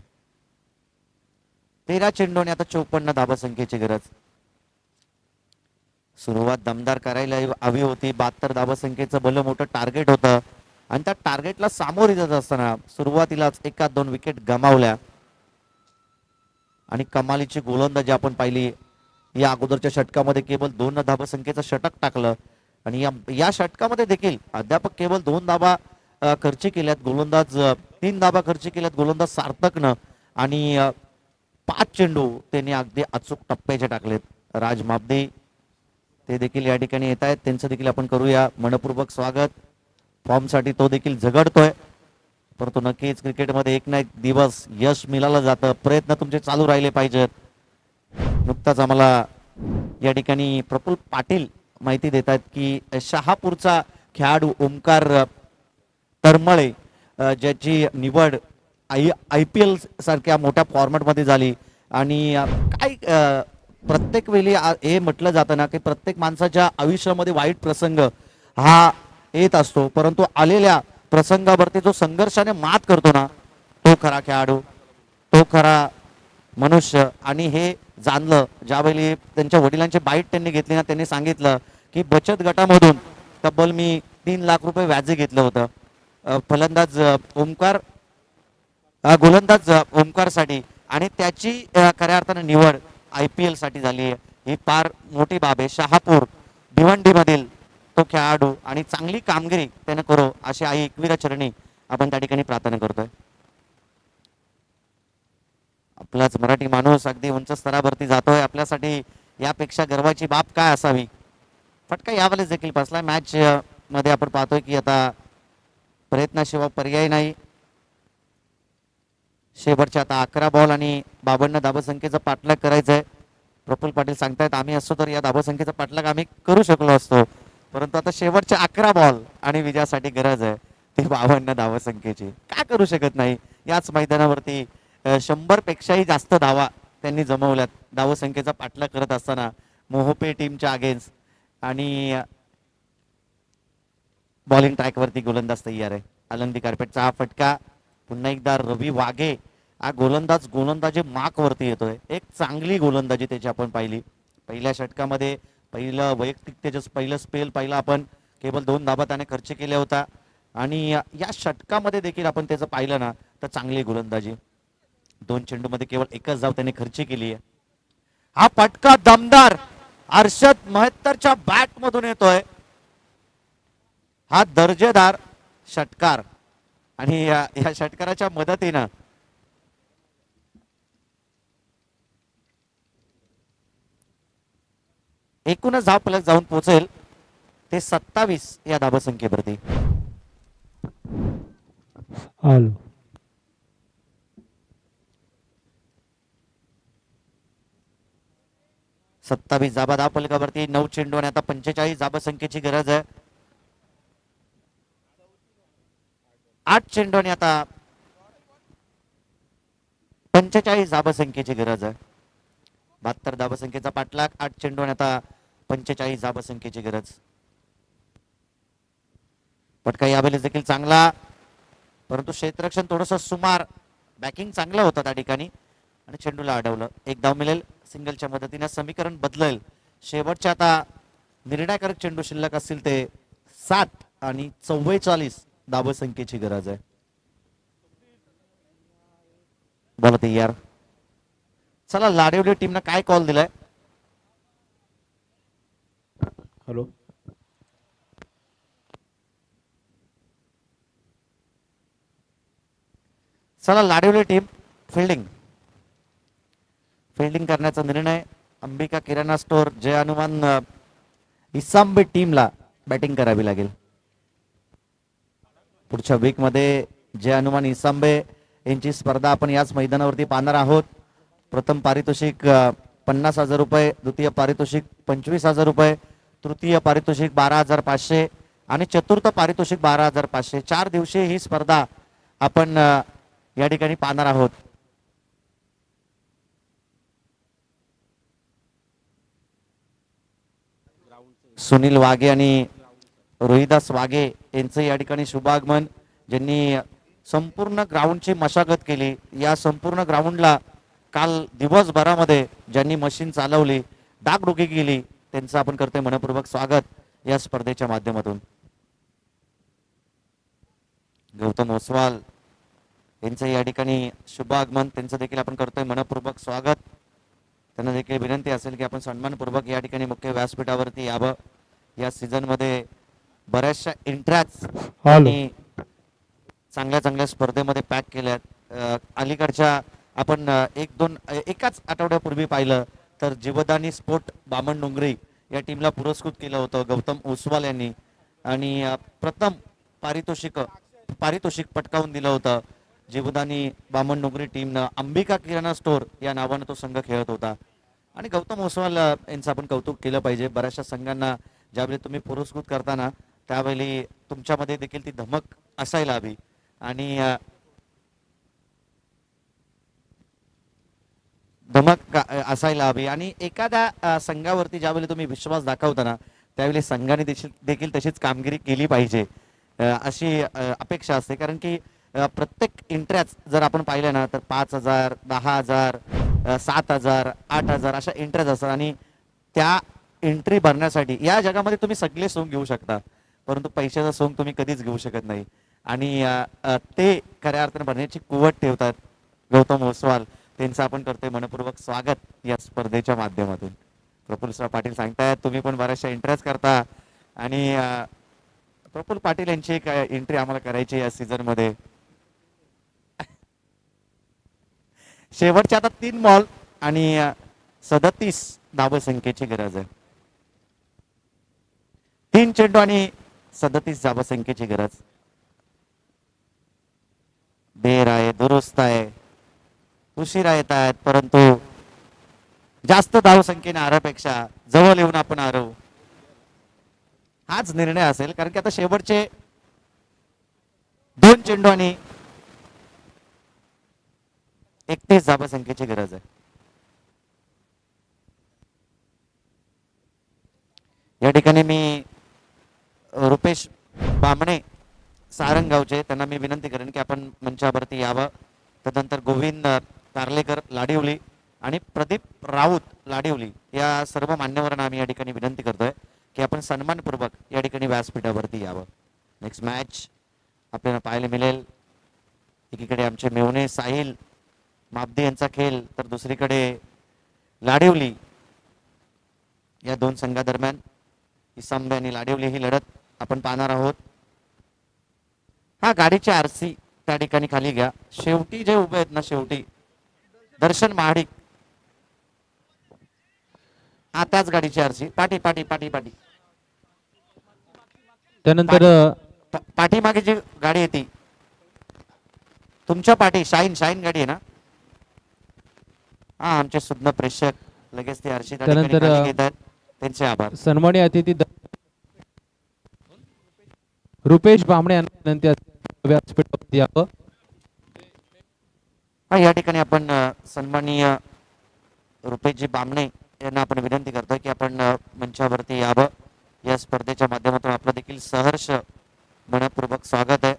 13 चेंडू आणि आता 54 धाबसंख्येची गरज. सुरुवात दमदार करायला हवी होती. 72 धाबसंख्येचं भलं मोठं टार्गेट होतं आणि त्या टार्गेटला सामोरे जात असताना सुरुवातीलाच एका दोन विकेट गमावल्या आणि कमालीची गोलंदाजी आपण पाहिली. या अगोदरच्या षटकामध्ये केवळ 2 धाबसंख्येचं षटक टाकलं आणि या षटकामध्ये देखील अद्याप केवळ 2 धाबा खर्ची केल्यात. गोलंदाज 3 धाबा खर्ची केल्यात गोलंदाज सार्थकनं आणि 5 चेंडू त्यांनी अगदी अचूक टप्प्याचे टाकलेत. राज मापदे ते देखील या ठिकाणी येत आहेत. त्यांचं देखील आपण करूया मनपूर्वक स्वागत. फॉर्मसाठी तो देखील झगडतोय, परंतु नक्कीच क्रिकेटमध्ये एक ना एक दिवस यश मिळालं जातं. प्रयत्न तुमचे चालू राहिले पाहिजेत. नुकताच आम्हाला या ठिकाणी प्रफुल्ल पाटील माहिती देत आहेत की शहापूरचा खेळाडू ओमकार तरमळे ज्याची निवड IPL सारख्या मोठ्या फॉर्मॅटमध्ये झाली आणि काय प्रत्येक वेळी हे म्हटलं जातं ना की प्रत्येक माणसाच्या आयुष्यामध्ये वाईट प्रसंग हा येत असतो, परंतु आलेल्या प्रसंगावरती जो संघर्षाने मात करतो ना तो खरा खेळाडू, तो खरा मनुष्य. आणि हे जाणलं ज्यावेळी त्यांच्या वडिलांची बाईट त्यांनी घेतली ना, त्यांनी सांगितलं की बचत गटामधून तब्बल मी 3 लाख रुपये व्याजे घेतलं होतं. फलंदाज ओमकार गोलंदाज ओमकारसाठी आणि त्याची खऱ्या अर्थानं निवड IPL साठी झाली आहे. ही फार मोठी बाब आहे. शहापूर भिवंडीमधील तो खेळाडू आणि चांगली कामगिरी त्याने करो अशी आई एकविरा चरणी आपण त्या ठिकाणी प्रार्थना करतोय. आपलाच मराठी माणूस अगदी उंच स्तरावरती जातोय. आपल्यासाठी यापेक्षा गर्वाची बाब काय असावी. फटका यावेळेस देखील बसला. मॅच मध्ये आपण पाहतोय की आता प्रयत्नाशिवाय पर्याय नाही. शेवटच्या आता 11 बॉल आणि 52 धाबसंख्येचा पाठलाग करायचा आहे. प्रफुल्ल पाटील सांगतायत आम्ही असतो तर या धाबसंख्येचा पाठलाग आम्ही करू शकलो असतो, परंतु आता शेवटचे 11 बॉल आणि विजयासाठी गरज आहे ती 52 धावसंख्येची. काय करू शकत नाही. याच मैदानावरती 100 पेक्षाही जास्त धावा त्यांनी जमवल्यात धावसंख्येचा पाठलाग करत असताना मोहोपे टीमच्या अगेन्स्ट. आणि बॉलिंग ट्रॅकवरती गोलंदाज तयार आहे. आलंदी कार्पेटचा हा फटका. पुन्हा एकदा रवी वाघे हा गोलंदाजी मार्क वरती येतोय. एक चांगली गोलंदाजी त्याची आपण पाहिली. पहिल्या षटकामध्ये पहिलं वैयक्तिक त्याचं पहिलं स्पेल पाहिलं आपण, केवळ 2 धाबा त्याने खर्च केल्या होता आणि या षटकामध्ये देखील आपण त्याचं पाहिलं ना तर चांगली गोलंदाजी. 2 चेंडूमध्ये केवळ एकच धाव त्याने खर्च केली आहे. हा फटका दमदार अर्षद महत्तरच्या बॅट मधून येतोय. हा दर्जेदार षटकार आणि या षटकाराच्या मदतीनं एकूणच धाव फलक जाऊन पोहोचेल ते 27 या धाबसंख्येवरती. हॅलो 27 धाबा धाव फलकावरती. 9 चेंडू आणि आता 45 धाबसंख्येची गरज आहे. 8 चेंडू आणि आता 45 धाबसंख्येची गरज आहे. 72 धाबसंख्येचा पाठलाग, 8 चेंडू आणि आता 45 धाबसंख्येची गरज. पटका यावेळेस देखील चांगला, परंतु क्षेत्ररक्षण थोडस सुमार. बॅकिंग चांगलं होतं त्या ठिकाणी आणि चेंडूला अडवलं. एक धाव मिळेल. सिंगलच्या मदतीने समीकरण बदलेल. शेवटच्या आता निर्णायकारक चेंडू शिल्लक असतील ते 7 आणि 44 धाबसंख्येची गरज आहे. बोला तयार. चला लाडीवली टीमनं काय कॉल दिलाय? हॅलो. चला लाडीवली टीम फिल्डिंग करण्याचा निर्णय. अंबिका किराणा स्टोअर जय हनुमान इसांबे टीमला बॅटिंग करावी लागेल. पुढच्या वीक मध्ये जय हनुमान इसांबे यांची स्पर्धा आपण याच मैदानावरती पाहणार आहोत. प्रथम पारितोषिक 50,000 रुपये, द्वितीय पारितोषिक 25,000 रुपये, तृतीय पारितोषिक 12,500 आणि चतुर्थ पारितोषिक 12,500. 4 दिवसीय ही स्पर्धा आपण या ठिकाणी पाहणार आहोत. सुनील वाघे आणि रोहिदास वाघे यांचं या ठिकाणी शुभागमन, ज्यांनी संपूर्ण ग्राउंडची मशागत केली. या संपूर्ण ग्राउंडला काल दिवसभरामध्ये ज्यांनी मशीन चालवली, डागडुगी केली, त्यांचं आपण करतोय मनपूर्वक स्वागत या स्पर्धेच्या माध्यमातून. गौतम ओसवाल यांचं या ठिकाणी शुभागमन, त्यांचं देखील आपण करतोय मनपूर्वक स्वागत. त्यांना देखील विनंती असेल की आपण सन्मानपूर्वक या ठिकाणी मुख्य व्यासपीठावरती यावं. या सीझन मध्ये बऱ्याचशा एंट्रॅच आणि चांगल्या स्पर्धेमध्ये पॅक केल्यात. अलीकडच्या आपण एकाच आठवड्यापूर्वी पाहिलं तर जीवदानी स्पोर्ट बामणडोंगरी या टीमला पुरस्कृत केलं होतं गौतम ओसवाल यांनी आणि प्रथम पारितोषिक पटकावून दिलं होतं. जीवदानी बामणडोंगरी टीमनं अंबिका किराणा स्टोअर या नावानं तो संघ खेळत होता आणि गौतम ओसवाल यांचं आपण कौतुक केलं पाहिजे. बऱ्याचशा संघांना ज्यावेळी तुम्ही पुरस्कृत करताना त्यावेळी तुमच्यामध्ये देखील ती धमक असायला हवी आणि असायला हवी आणि एखाद्या संघावरती ज्यावेळी तुम्ही विश्वास दाखवताना त्यावेळी संघाने देखील तशीच कामगिरी केली पाहिजे अशी अपेक्षा असते. कारण की प्रत्येक एंट्र्याच जर आपण पाहिल्या ना तर 5,000, 10,000, 7,000, 8,000 अशा एंट्र्याच असतात आणि त्या एंट्री भरण्यासाठी या जगामध्ये तुम्ही सगळे सोंग घेऊ शकता, परंतु पैशाचा सोंग तुम्ही कधीच घेऊ शकत नाही आणि ते खऱ्या अर्थाने भरण्याची कुवत ठेवतात गौतम ओसवाल. त्यांचं आपण करतोय मनपूर्वक स्वागत या स्पर्धेच्या माध्यमातून. प्रफुल्लराव पाटील सांगतायत तुम्ही पण बऱ्याचशा एंट्र्याच करता आणि प्रफुल्ल पाटील यांची एक एंट्री आम्हाला करायची या सीझन मध्ये. शेवटचे आता 3 बॉल आणि 37 धावसंख्येची गरज आहे. 3 चेंडू आणि 37 धावसंख्येची गरज. देर आहे, दुरुस्त आहे, उशिरा येत आहेत, परंतु जास्त धावसंख्येने हारापेक्षा जवळ येऊन आपण हारवू हाच निर्णय असेल. कारण की आता शेवटचे 2 चेंडू आणि 31 धावसंख्येची गरज आहे. या ठिकाणी मी रुपेश बामणे सारंगावचे त्यांना मी विनंती करेन की आपण मंचावरती यावं. त्यानंतर गोविंद कार्लेकर लाडिवली आणि प्रदीप राऊत लाडिवली या सर्व मान्यवरांना आम्ही या ठिकाणी विनंती करतोय की आपण सन्मानपूर्वक या ठिकाणी व्यासपीठावरती यावं. नेक्स्ट मॅच आपल्याला पाहायला मिळेल. एकीकडे आमचे मेवणे साहिल माबदे यांचा खेळ तर दुसरीकडे लाडिवली या 2 संघादरम्यान इसांबे आणि लाडिवली ही लढत आपण पाहणार आहोत. हा गाडीचे आरसी त्या ठिकाणी खाली घ्या. शेवटी जे उभे आहेत ना, शेवटी दर्शन महाडिक हा त्याच गाडीची आरसी. पाठी पाठी पाठी पाठी त्यानंतर पाठीमागे जी गाडी येते तुमच्या पाठी शाईन गाडी आहे ना. हा आमचे सुज्ञ प्रेक्षक लगेच ते आरशी त्यानंतर घेतात. त्यांचे आभार. सन्मानी अतिथी रुपेश बामणे यांना विनंती व्यासपीठावरती यावं. हा या ठिकाणी आपण सन्माननीय रुपेशजी बामणे यांना आपण विनंती करतो की आपण मंचावरती यावं. या स्पर्धेच्या माध्यमातून आपलं देखील सहर्ष मनपूर्वक स्वागत आहे.